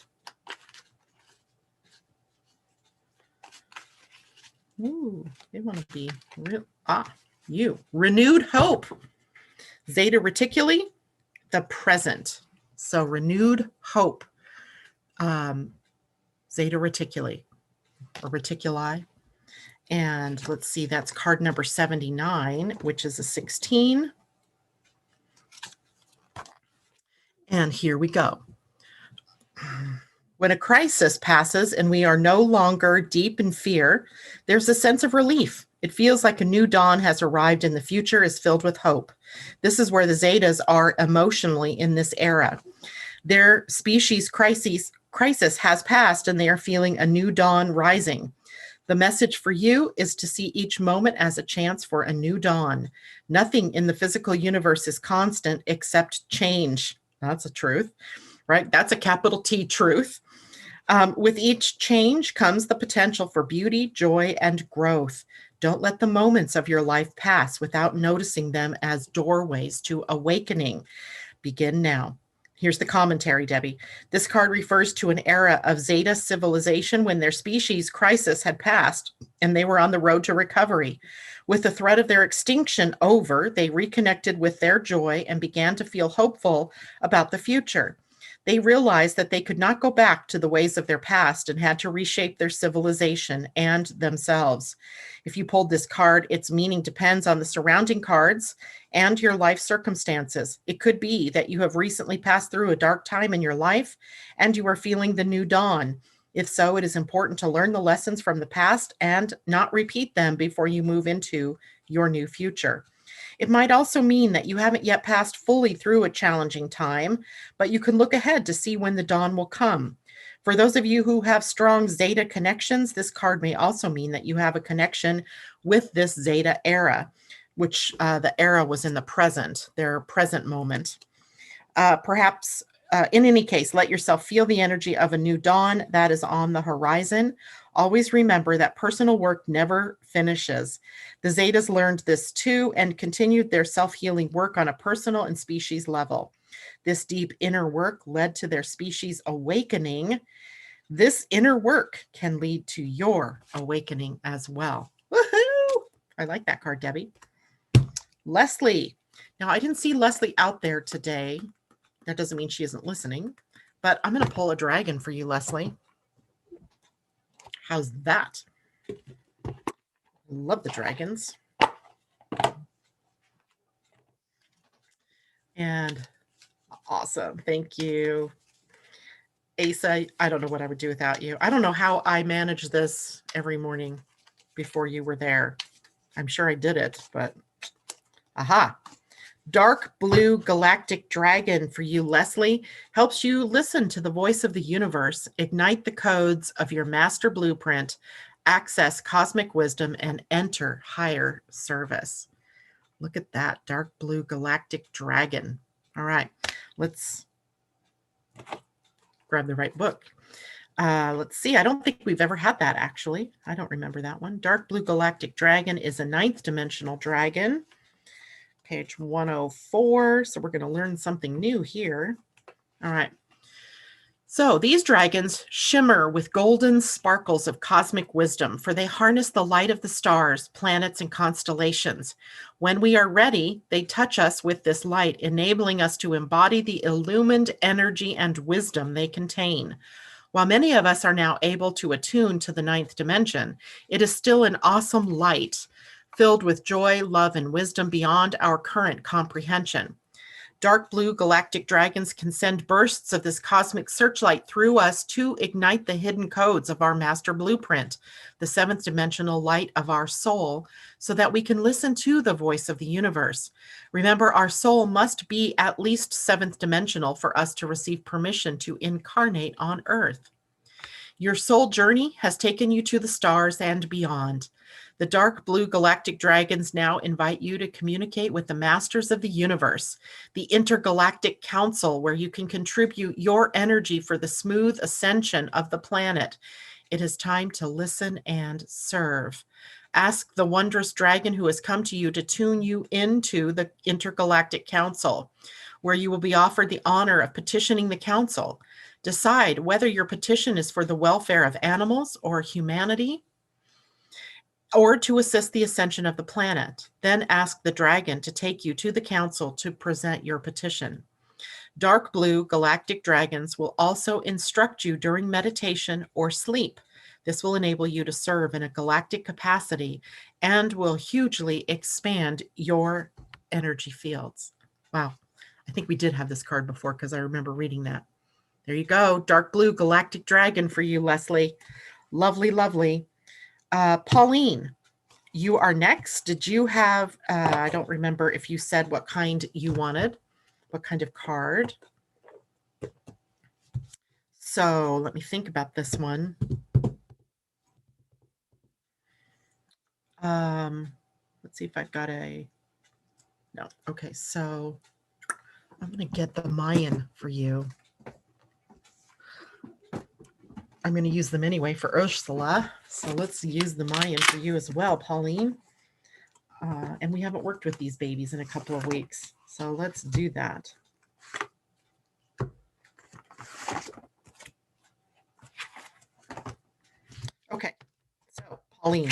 ooh, they want to be real. You renewed hope. Zeta Reticuli, the present. So renewed hope. Zeta Reticuli or Reticuli. And let's see, that's card number 79, which is a 16. And here we go. When a crisis passes and we are no longer deep in fear, there's a sense of relief. It feels like a new dawn has arrived and the future is filled with hope. This is where the Zetas are emotionally in this era. Their species crisis has passed and they are feeling a new dawn rising. The message for you is to see each moment as a chance for a new dawn. Nothing in the physical universe is constant except change. That's a truth, right? That's a capital T truth. With each change comes the potential for beauty, joy, and growth. Don't let the moments of your life pass without noticing them as doorways to awakening. Begin now. Here's the commentary, Debbie. This card refers to an era of Zeta civilization when their species crisis had passed and they were on the road to recovery. With the threat of their extinction over, they reconnected with their joy and began to feel hopeful about the future. They realized that they could not go back to the ways of their past and had to reshape their civilization and themselves. If you pulled this card, its meaning depends on the surrounding cards and your life circumstances. It could be that you have recently passed through a dark time in your life and you are feeling the new dawn. If so, it is important to learn the lessons from the past and not repeat them before you move into your new future. It might also mean that you haven't yet passed fully through a challenging time, but you can look ahead to see when the dawn will come. For those of you who have strong Zeta connections, this card may also mean that you have a connection with this Zeta era, which the era was in the present, their present moment. Perhaps, in any case, let yourself feel the energy of a new dawn that is on the horizon. Always remember that personal work never finishes. The Zetas learned this too and continued their self-healing work on a personal and species level. This deep inner work led to their species awakening. This inner work can lead to your awakening as well. Woohoo! I like that card, Debbie. Leslie. Now, I didn't see Leslie out there today. That doesn't mean she isn't listening, but I'm going to pull a dragon for you, Leslie. How's that? Love the dragons. And awesome. Thank you. Asa, I don't know what I would do without you. I don't know how I managed this every morning before you were there. I'm sure I did it, but aha. Dark blue galactic dragon for you, Leslie, helps you listen to the voice of the universe, ignite the codes of your master blueprint, access cosmic wisdom, and enter higher service. Look at that, dark blue galactic dragon. All right, let's grab the right book. Let's see. I don't think we've ever had that, actually. I don't remember that one. Dark blue galactic dragon is a 9th dimensional dragon. Page 104. So we're going to learn something new here. All right. So these dragons shimmer with golden sparkles of cosmic wisdom, for they harness the light of the stars, planets, and constellations. When we are ready, they touch us with this light, enabling us to embody the illumined energy and wisdom they contain. While many of us are now able to attune to the 9th dimension, it is still an awesome light, filled with joy, love, and wisdom beyond our current comprehension. Dark blue galactic dragons can send bursts of this cosmic searchlight through us to ignite the hidden codes of our master blueprint, the 7th dimensional light of our soul, so that we can listen to the voice of the universe. Remember, our soul must be at least 7th dimensional for us to receive permission to incarnate on Earth. Your soul journey has taken you to the stars and beyond. The dark blue galactic dragons now invite you to communicate with the masters of the universe, the intergalactic council, where you can contribute your energy for the smooth ascension of the planet. It is time to listen and serve. Ask the wondrous dragon who has come to you to tune you into the intergalactic council, where you will be offered the honor of petitioning the council. Decide whether your petition is for the welfare of animals or humanity, or to assist the ascension of the planet. Then ask the dragon to take you to the council to present your petition. Dark blue galactic dragons will also instruct you during meditation or sleep. This will enable you to serve in a galactic capacity and will hugely expand your energy fields. Wow. I think we did have this card before because I remember reading that. There you go. Dark blue galactic dragon for you, Leslie. Lovely, lovely. Pauline, you are next. Did you have, I don't remember if you said what kind you wanted, what kind of card. So let me think about this one. Let's see if I've got no. Okay, so I'm going to get the Mayan for you. I'm going to use them anyway for Ursula. So let's use the Mayan for you as well, Pauline. And we haven't worked with these babies in a couple of weeks. So let's do that. Okay, so Pauline,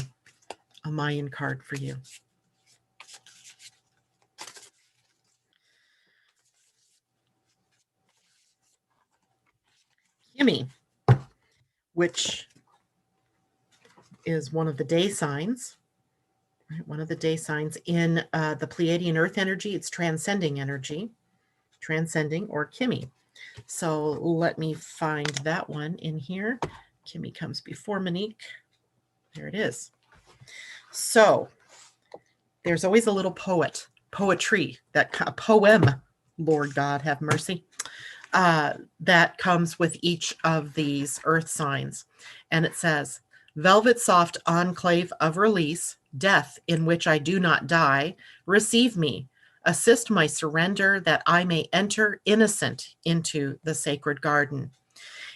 a Mayan card for you. Kimi, which is one of the day signs, right? One of the day signs in the Pleiadian-Earth energy. It's transcending energy, transcending, or Kimi. So let me find that one in here. Kimi comes before Monique. There it is. So there's always a little poetry, a poem, Lord God have mercy, that comes with each of these earth signs. And it says, velvet soft enclave of release, death in which I do not die, receive me, assist my surrender that I may enter innocent into the sacred garden.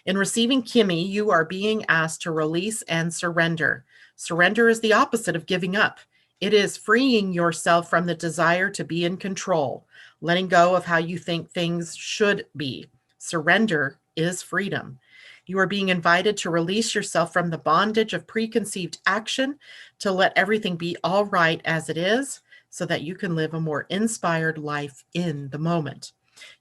In receiving Kimi, you are being asked to release and surrender. Surrender is the opposite of giving up. It is freeing yourself from the desire to be in control, letting go of how you think things should be. Surrender is freedom. You are being invited to release yourself from the bondage of preconceived action, to let everything be all right as it is, so that you can live a more inspired life in the moment.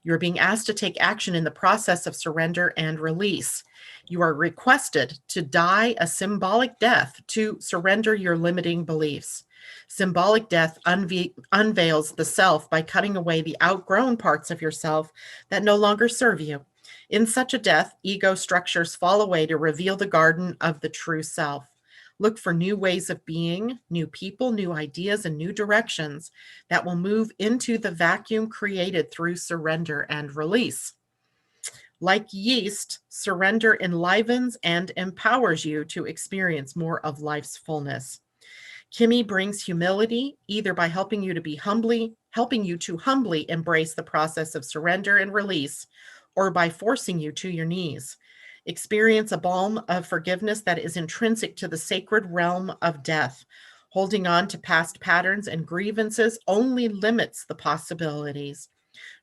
You are being asked to take action in the process of surrender and release. You are requested to die a symbolic death to surrender your limiting beliefs. Symbolic death unveils the self by cutting away the outgrown parts of yourself that no longer serve you. In such a death, ego structures fall away to reveal the garden of the true self. Look for new ways of being, new people, new ideas, and new directions that will move into the vacuum created through surrender and release. Like yeast, surrender enlivens and empowers you to experience more of life's fullness. Kimi brings humility, either by helping you to humbly embrace the process of surrender and release, or by forcing you to your knees. Experience a balm of forgiveness that is intrinsic to the sacred realm of death. Holding on to past patterns and grievances only limits the possibilities.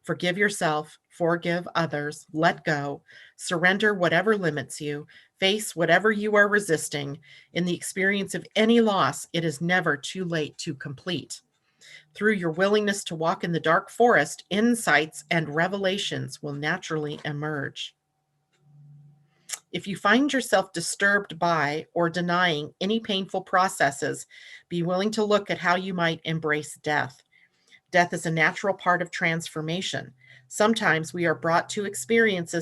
Forgive yourself, forgive others, let go, surrender whatever limits you, face whatever you are resisting. In the experience of any loss, it is never too late to complete. Through your willingness to walk in the dark forest, insights and revelations will naturally emerge. If you find yourself disturbed by or denying any painful processes, be willing to look at how you might embrace death. Death is a natural part of transformation. Sometimes we are brought to experience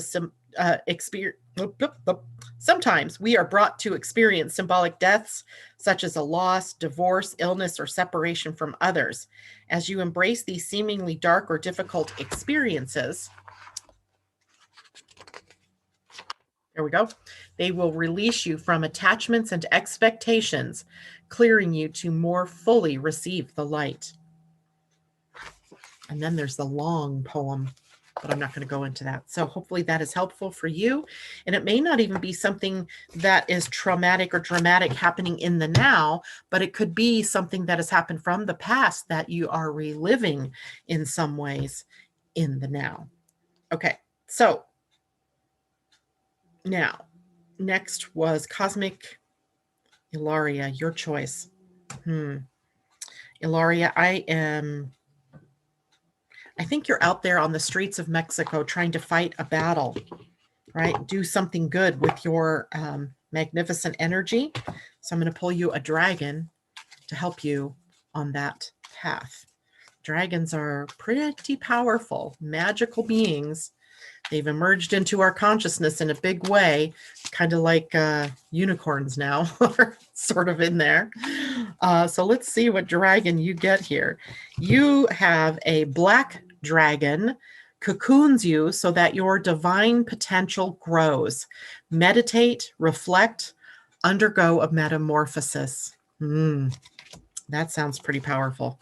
symbolic deaths, such as a loss, divorce, illness, or separation from others. As you embrace these seemingly dark or difficult experiences, there we go, they will release you from attachments and expectations, clearing you to more fully receive the light. And then there's the long poem, but I'm not going to go into that. So hopefully that is helpful for you. And it may not even be something that is traumatic or dramatic happening in the now, but it could be something that has happened from the past that you are reliving in some ways in the now. Okay, so now next was Cosmic Ilaria, your choice. Ilaria, I think you're out there on the streets of Mexico trying to fight a battle, right? Do something good with your magnificent energy. So I'm going to pull you a dragon to help you on that path. Dragons are pretty powerful, magical beings. They've emerged into our consciousness in a big way, kind of like unicorns now are sort of in there. So let's see what dragon you get here. You have a black dragon, cocoons you so that your divine potential grows. Meditate, reflect, undergo a metamorphosis. That sounds pretty powerful.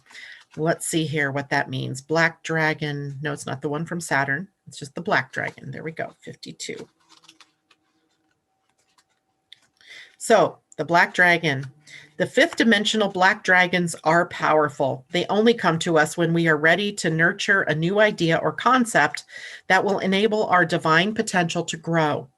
Let's see here what that means. Black dragon. No, it's not the one from Saturn. It's just the black dragon. There we go. 52. So the black dragon. The fifth dimensional black dragons are powerful. They only come to us when we are ready to nurture a new idea or concept that will enable our divine potential to grow.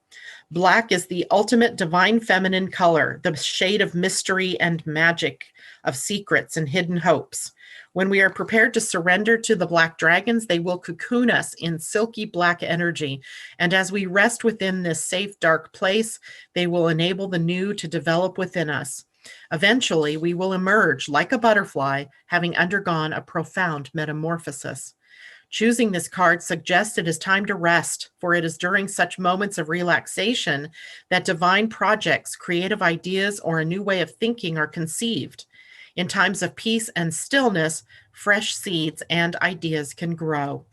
Black is the ultimate divine feminine color, the shade of mystery and magic, of secrets and hidden hopes. When we are prepared to surrender to the black dragons, they will cocoon us in silky black energy. And as we rest within this safe, dark place, they will enable the new to develop within us. Eventually, we will emerge like a butterfly, having undergone a profound metamorphosis. Choosing this card suggests it is time to rest, for it is during such moments of relaxation that divine projects, creative ideas, or a new way of thinking are conceived. In times of peace and stillness, fresh seeds and ideas can grow.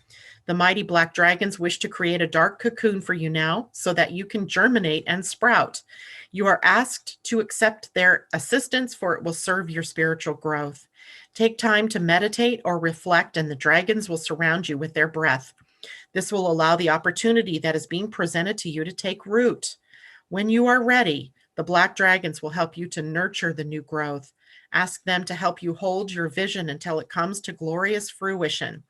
The mighty black dragons wish to create a dark cocoon for you now so that you can germinate and sprout. You are asked to accept their assistance, for it will serve your spiritual growth. Take time to meditate or reflect, and the dragons will surround you with their breath. This will allow the opportunity that is being presented to you to take root. When you are ready, the black dragons will help you to nurture the new growth. Ask them to help you hold your vision until it comes to glorious fruition.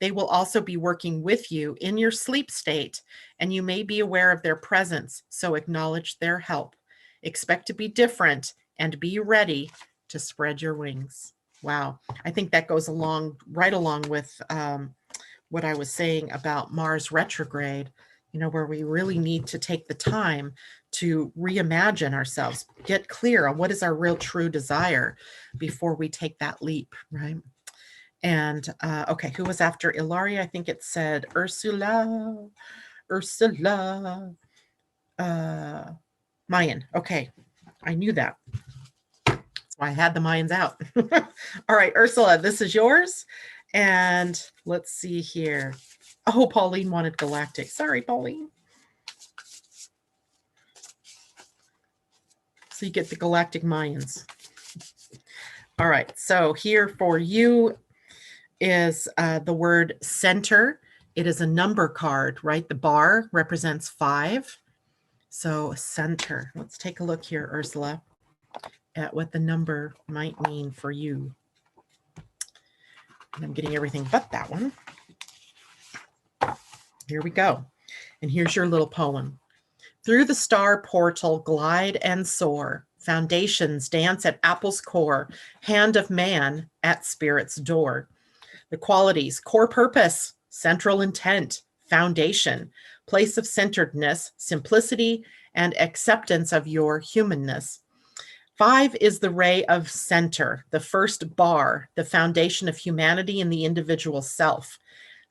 They will also be working with you in your sleep state, and you may be aware of their presence, so acknowledge their help. Expect to be different and be ready to spread your wings. Wow. I think that goes right along with what I was saying about Mars retrograde, where we really need to take the time to reimagine ourselves, get clear on what is our real true desire before we take that leap, right? And okay, who was after Ilaria? I think it said Ursula, Mayan. Okay, I knew that. That's why I had the Mayans out. All right, Ursula, this is yours. And let's see here. Oh, Pauline wanted galactic. Sorry, Pauline. So you get the galactic Mayans. All right, so here for you is the word center. It is a number card, right? The bar represents 5. So center. Let's take a look here, Ursula, at what the number might mean for you. And I'm getting everything but that one. Here we go. And here's your little poem. Through the star portal, glide and soar. Foundations dance at apple's core. Hand of man at spirit's door. The qualities: core purpose, central intent, foundation, place of centeredness, simplicity, and acceptance of your humanness. 5 is the ray of center, the first bar, the foundation of humanity in the individual self.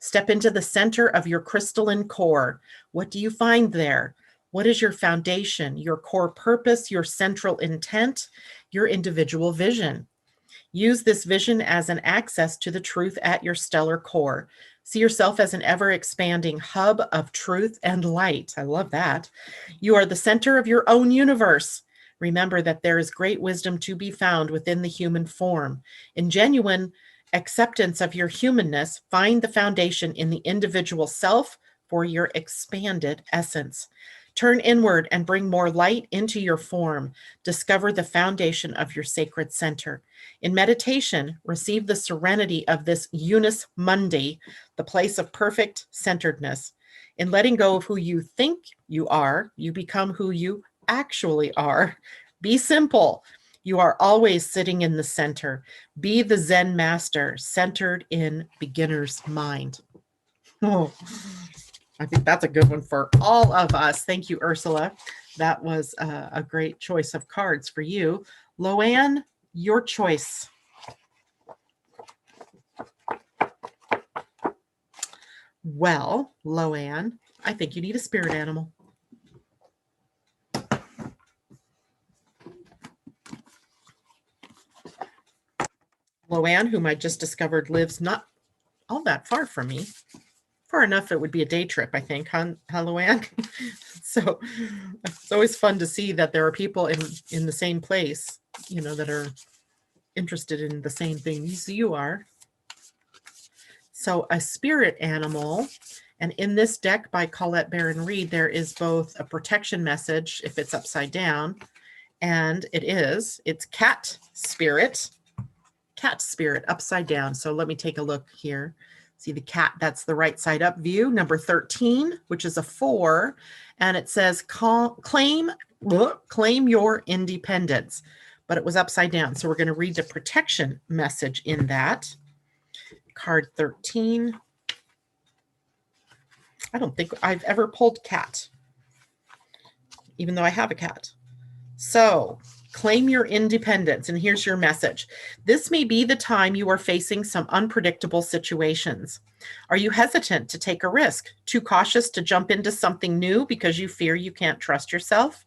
Step into the center of your crystalline core. What do you find there? What is your foundation, your core purpose, your central intent, your individual vision? Use this vision as an access to the truth at your stellar core. See yourself as an ever-expanding hub of truth and light. I love that. You are the center of your own universe. Remember that there is great wisdom to be found within the human form. In genuine acceptance of your humanness, find the foundation in the individual self for your expanded essence. Turn inward and bring more light into your form. Discover the foundation of your sacred center. In meditation, receive the serenity of this unus mundi, the place of perfect centeredness. In letting go of who you think you are, you become who you actually are. Be simple. You are always sitting in the center. Be the Zen master, centered in beginner's mind. Oh, I think that's a good one for all of us. Thank you, Ursula. That was a great choice of cards for you. Loanne, your choice. Well, Loanne, I think you need a spirit animal. Loanne, whom I just discovered lives not all that far from me. Far enough, it would be a day trip, I think, huh, Loanne? So it's always fun to see that there are people in the same place, you know, that are interested in the same things you are. So a spirit animal, and in this deck by Colette Baron Reed, there is both a protection message if it's upside down, and it's cat spirit upside down. So let me take a look here. See the cat, that's the right side up view, number 13, which is a 4, and it says claim your independence, but it was upside down. So we're going to read the protection message in that. Card 13. I don't think I've ever pulled cat, even though I have a cat. So claim your independence, and here's your message. This may be the time you are facing some unpredictable situations. Are you hesitant to take a risk? Too cautious to jump into something new because you fear you can't trust yourself?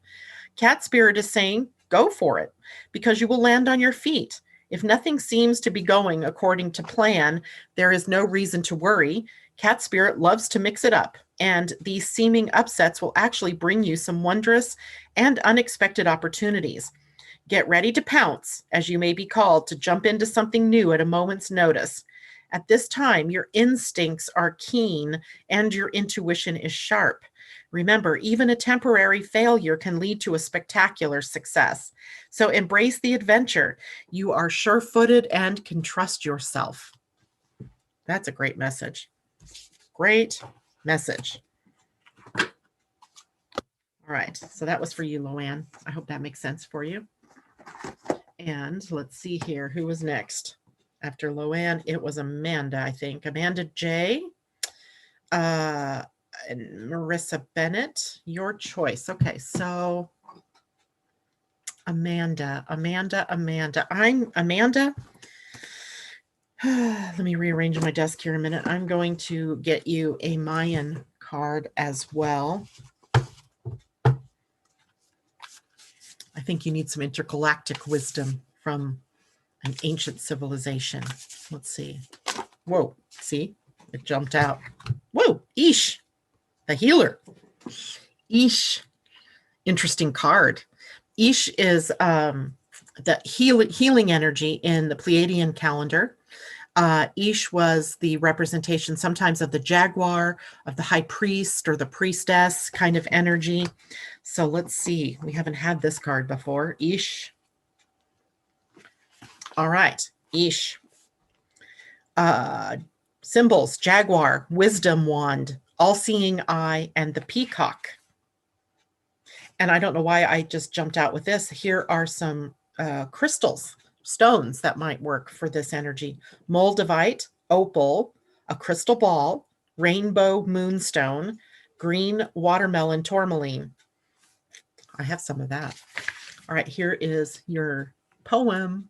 Cat Spirit is saying, go for it, because you will land on your feet. If nothing seems to be going according to plan, there is no reason to worry. Cat Spirit loves to mix it up, and these seeming upsets will actually bring you some wondrous and unexpected opportunities. Get ready to pounce, as you may be called, to jump into something new at a moment's notice. At this time, your instincts are keen and your intuition is sharp. Remember, even a temporary failure can lead to a spectacular success. So embrace the adventure. You are sure-footed and can trust yourself. That's a great message. Great message. All right, so that was for you, Loanne. I hope that makes sense for you. And let's see here, who was next? After Loanne, it was Amanda, I think. Amanda J. And Marissa Bennett, your choice. Okay, so Amanda. I'm Amanda. Let me rearrange my desk here in a minute. I'm going to get you a Mayan card as well. I think you need some intergalactic wisdom from an ancient civilization. Let's see. Whoa, see? It jumped out. Whoa, Ish, the healer. Ish, interesting card. Ish is the healing energy in the Pleiadian calendar. Ish was the representation sometimes of the jaguar, of the high priest or the priestess kind of energy. So let's see. We haven't had this card before. Ish. All right. Ish. Symbols: jaguar, wisdom wand, all-seeing eye, and the peacock. And I don't know why I just jumped out with this. Here are some crystals, stones that might work for this energy: moldavite, opal, a crystal ball, rainbow moonstone, green watermelon tourmaline. I have some of that. All right, here is your poem.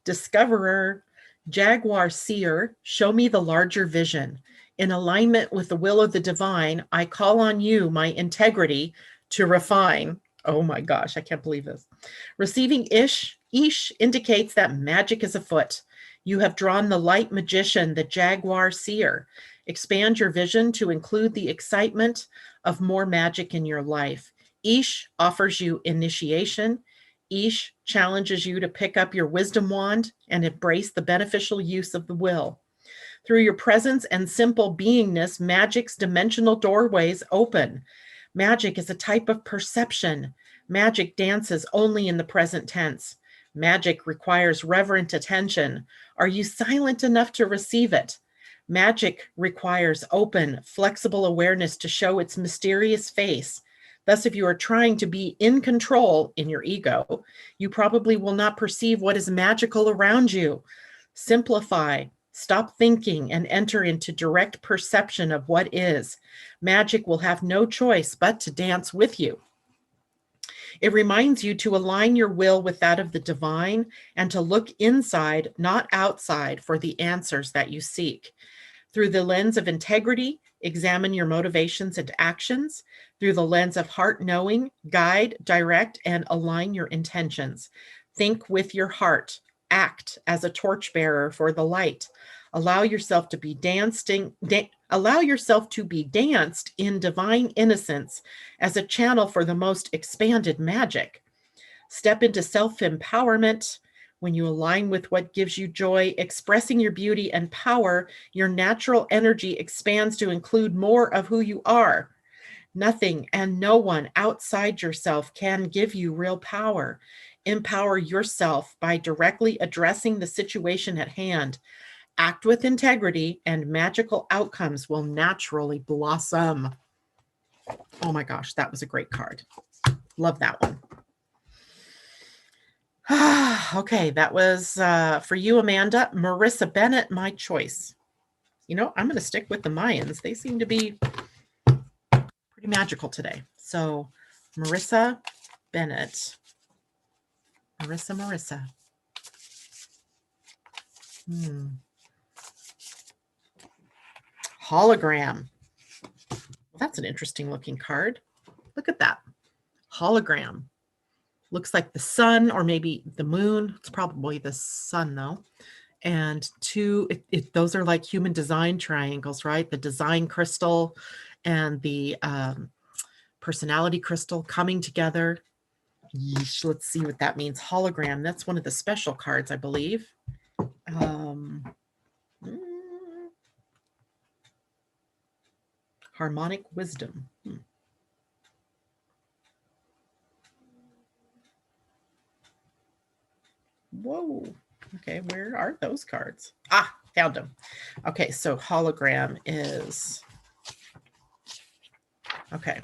Discoverer, jaguar seer, show me the larger vision. In alignment with the will of the divine, I call on you, my integrity, to refine. Oh my gosh, I can't believe this. Receiving Ish indicates that magic is afoot. You have drawn the light magician, the jaguar seer. Expand your vision to include the excitement of more magic in your life. Ish offers you initiation Ish challenges you to pick up your wisdom wand and embrace the beneficial use of the will. Through your presence and simple beingness, magic's dimensional doorways open. Magic is a type of perception. Magic dances only in the present tense. Magic requires reverent attention. Are you silent enough to receive it? Magic requires open, flexible awareness to show its mysterious face. Thus, if you are trying to be in control in your ego, you probably will not perceive what is magical around you. Simplify, stop thinking, and enter into direct perception of what is. Magic will have no choice but to dance with you. It reminds you to align your will with that of the divine and to look inside, not outside, for the answers that you seek. Through the lens of integrity, examine your motivations and actions. Through the lens of heart knowing, guide, direct, and align your intentions. Think with your heart. Act as a torchbearer for the light. Allow yourself to be danced in divine innocence as a channel for the most expanded magic. Step into self-empowerment. When you align with what gives you joy, expressing your beauty and power, your natural energy expands to include more of who you are. Nothing and no one outside yourself can give you real power. Empower yourself by directly addressing the situation at hand. Act with integrity, and magical outcomes will naturally blossom. Oh my gosh, that was a great card. Love that one. Okay, that was for you, Amanda. Marissa Bennett, my choice. You know, I'm going to stick with the Mayans. They seem to be pretty magical today. So, Marissa Bennett. Marissa. Hologram. That's an interesting looking card. Look at that. Hologram. Looks like the sun or maybe the moon. It's probably the sun though. And those are like human design triangles, right? The design crystal and the personality crystal coming together. Yeesh, let's see what that means. Hologram. That's one of the special cards, I believe. Harmonic wisdom. Whoa. Okay, where are those cards? Ah, found them. Okay, so hologram is... Okay.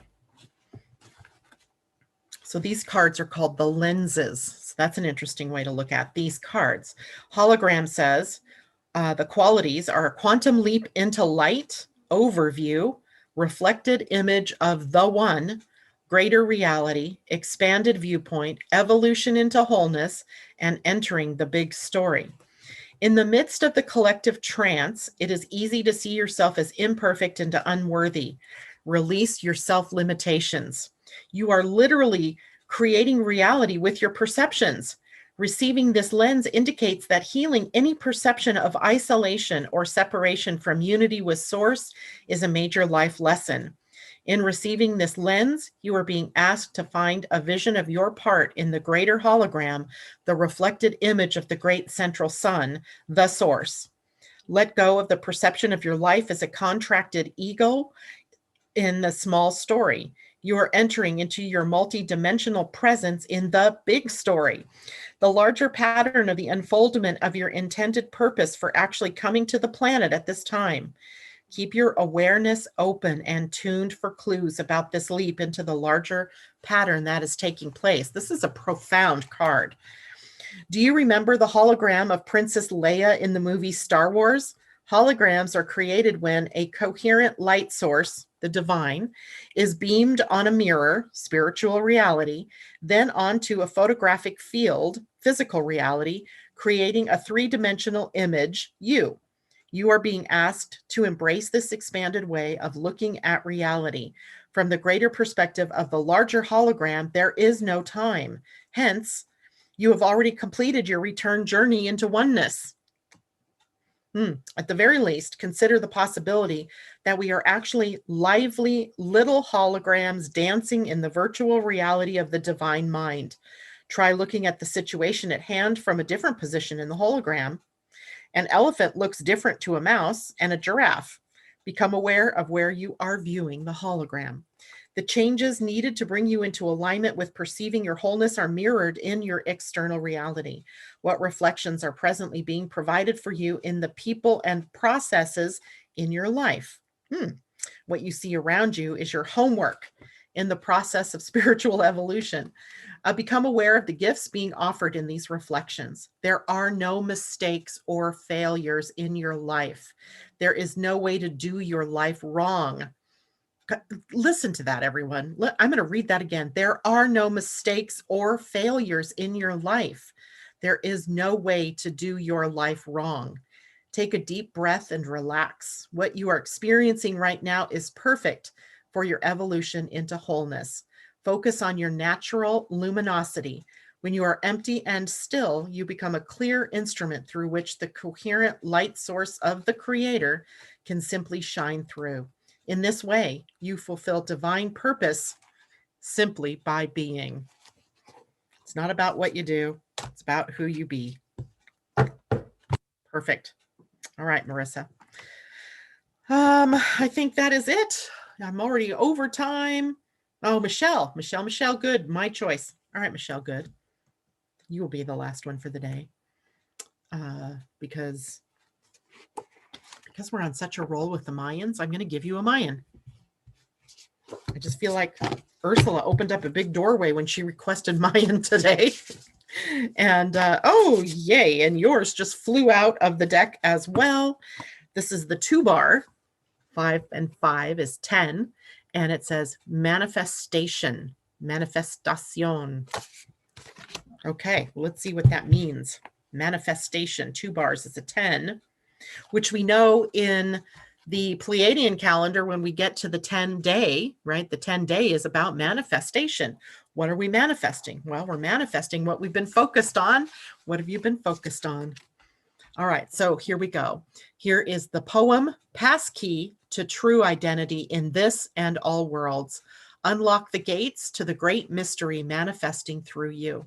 So these cards are called the lenses. So that's an interesting way to look at these cards. Hologram says the qualities are a quantum leap into light, overview, reflected image of the one, greater reality, expanded viewpoint, evolution into wholeness, and entering the big story. In the midst of the collective trance, it is easy to see yourself as imperfect and unworthy. Release your self-limitations. You are literally creating reality with your perceptions. Receiving this lens indicates that healing any perception of isolation or separation from unity with Source is a major life lesson. In receiving this lens, you are being asked to find a vision of your part in the greater hologram, the reflected image of the great central sun, the Source. Let go of the perception of your life as a contracted ego in the small story. You are entering into your multidimensional presence in the big story, the larger pattern of the unfoldment of your intended purpose for actually coming to the planet at this time. Keep your awareness open and tuned for clues about this leap into the larger pattern that is taking place. This is a profound card. Do you remember the hologram of Princess Leia in the movie Star Wars? Holograms are created when a coherent light source, the divine, is beamed on a mirror, spiritual reality, then onto a photographic field, physical reality, creating a three-dimensional image, you. You are being asked to embrace this expanded way of looking at reality. From the greater perspective of the larger hologram, there is no time. Hence, you have already completed your return journey into oneness. At the very least, consider the possibility that we are actually lively little holograms dancing in the virtual reality of the divine mind. Try looking at the situation at hand from a different position in the hologram. An elephant looks different to a mouse and a giraffe. Become aware of where you are viewing the hologram. The changes needed to bring you into alignment with perceiving your wholeness are mirrored in your external reality. What reflections are presently being provided for you in the people and processes in your life? What you see around you is your homework in the process of spiritual evolution. Become aware of the gifts being offered in these reflections. There are no mistakes or failures in your life. There is no way to do your life wrong. Listen to that, everyone. I'm going to read that again. There are no mistakes or failures in your life. There is no way to do your life wrong. Take a deep breath and relax. What you are experiencing right now is perfect for your evolution into wholeness. Focus on your natural luminosity. When you are empty and still, you become a clear instrument through which the coherent light source of the Creator can simply shine through. In this way, you fulfill divine purpose simply by being. It's not about what you do, it's about who you be. Perfect. All right, Marissa. I think that is it. I'm already over time. Oh, Michelle, good. My choice. All right, Michelle, good. You will be the last one for the day. Because we're on such a roll with the Mayans, I'm going to give you a Mayan. I just feel like Ursula opened up a big doorway when she requested Mayan today. And oh, yay. And yours just flew out of the deck as well. This is the 2-bar. 5 and 5 is 10. And it says manifestation, manifestación. Okay, let's see what that means. Manifestation, 2 bars is a 10, which we know in the Pleiadian calendar, when we get to the 10-day, right? The 10-day is about manifestation. What are we manifesting? Well, we're manifesting what we've been focused on. What have you been focused on? All right, so here we go. Here is the poem, Passkey to True Identity in This and All Worlds. Unlock the gates to the great mystery manifesting through you.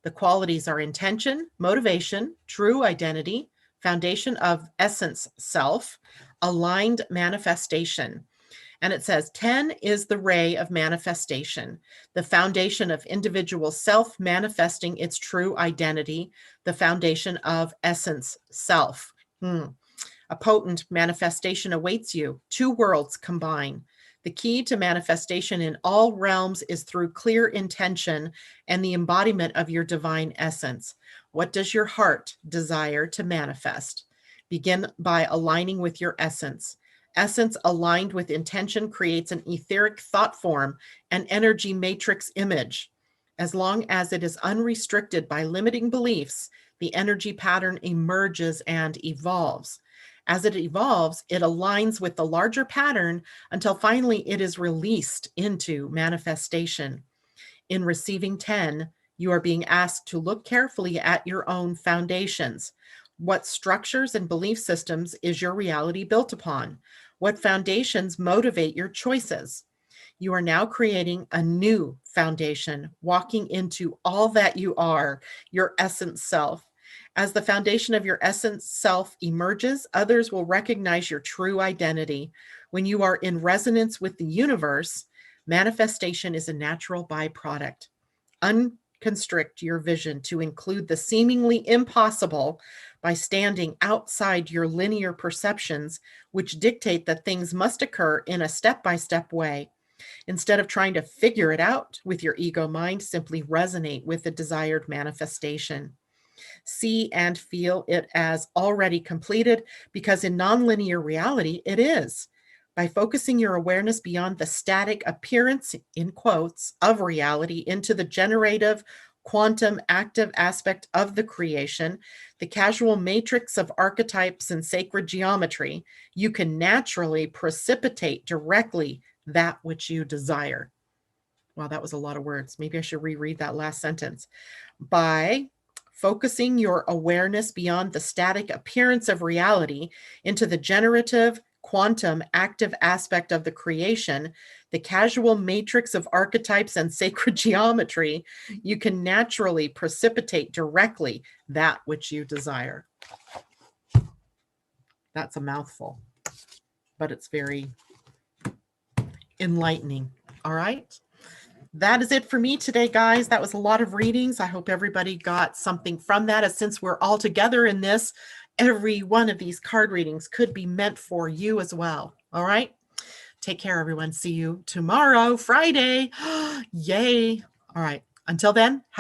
The qualities are intention, motivation, true identity, foundation of essence self, aligned manifestation. And it says 10 is the ray of manifestation, the foundation of individual self manifesting its true identity, the foundation of essence self. A potent manifestation awaits you. 2 worlds combine. The key to manifestation in all realms is through clear intention and the embodiment of your divine essence. What does your heart desire to manifest? Begin by aligning with your essence. Essence aligned with intention creates an etheric thought form, an energy matrix image. As long as it is unrestricted by limiting beliefs, the energy pattern emerges and evolves. As it evolves, it aligns with the larger pattern until finally it is released into manifestation. In receiving 10, you are being asked to look carefully at your own foundations. What structures and belief systems is your reality built upon? What foundations motivate your choices? You are now creating a new foundation, walking into all that you are, your essence self. As the foundation of your essence self emerges, others will recognize your true identity. When you are in resonance with the universe, manifestation is a natural byproduct. Unconstrict your vision to include the seemingly impossible by standing outside your linear perceptions, which dictate that things must occur in a step-by-step way. Instead of trying to figure it out with your ego mind, simply resonate with the desired manifestation. See and feel it as already completed, because in nonlinear reality, it is. By focusing your awareness beyond the static appearance, in quotes, of reality into the generative, quantum, active aspect of the creation, the casual matrix of archetypes and sacred geometry, you can naturally precipitate directly that which you desire. Wow, that was a lot of words. Maybe I should reread that last sentence. By focusing your awareness beyond the static appearance of reality into the generative, quantum active aspect of the creation, the casual matrix of archetypes and sacred geometry, you can naturally precipitate directly that which you desire. That's a mouthful, but it's very enlightening. All right. That is it for me today, guys. That was a lot of readings. I hope everybody got something from that. As since we're all together in this, every one of these card readings could be meant for you as well. All right. Take care, everyone. See you tomorrow, Friday. Yay. All right. Until then,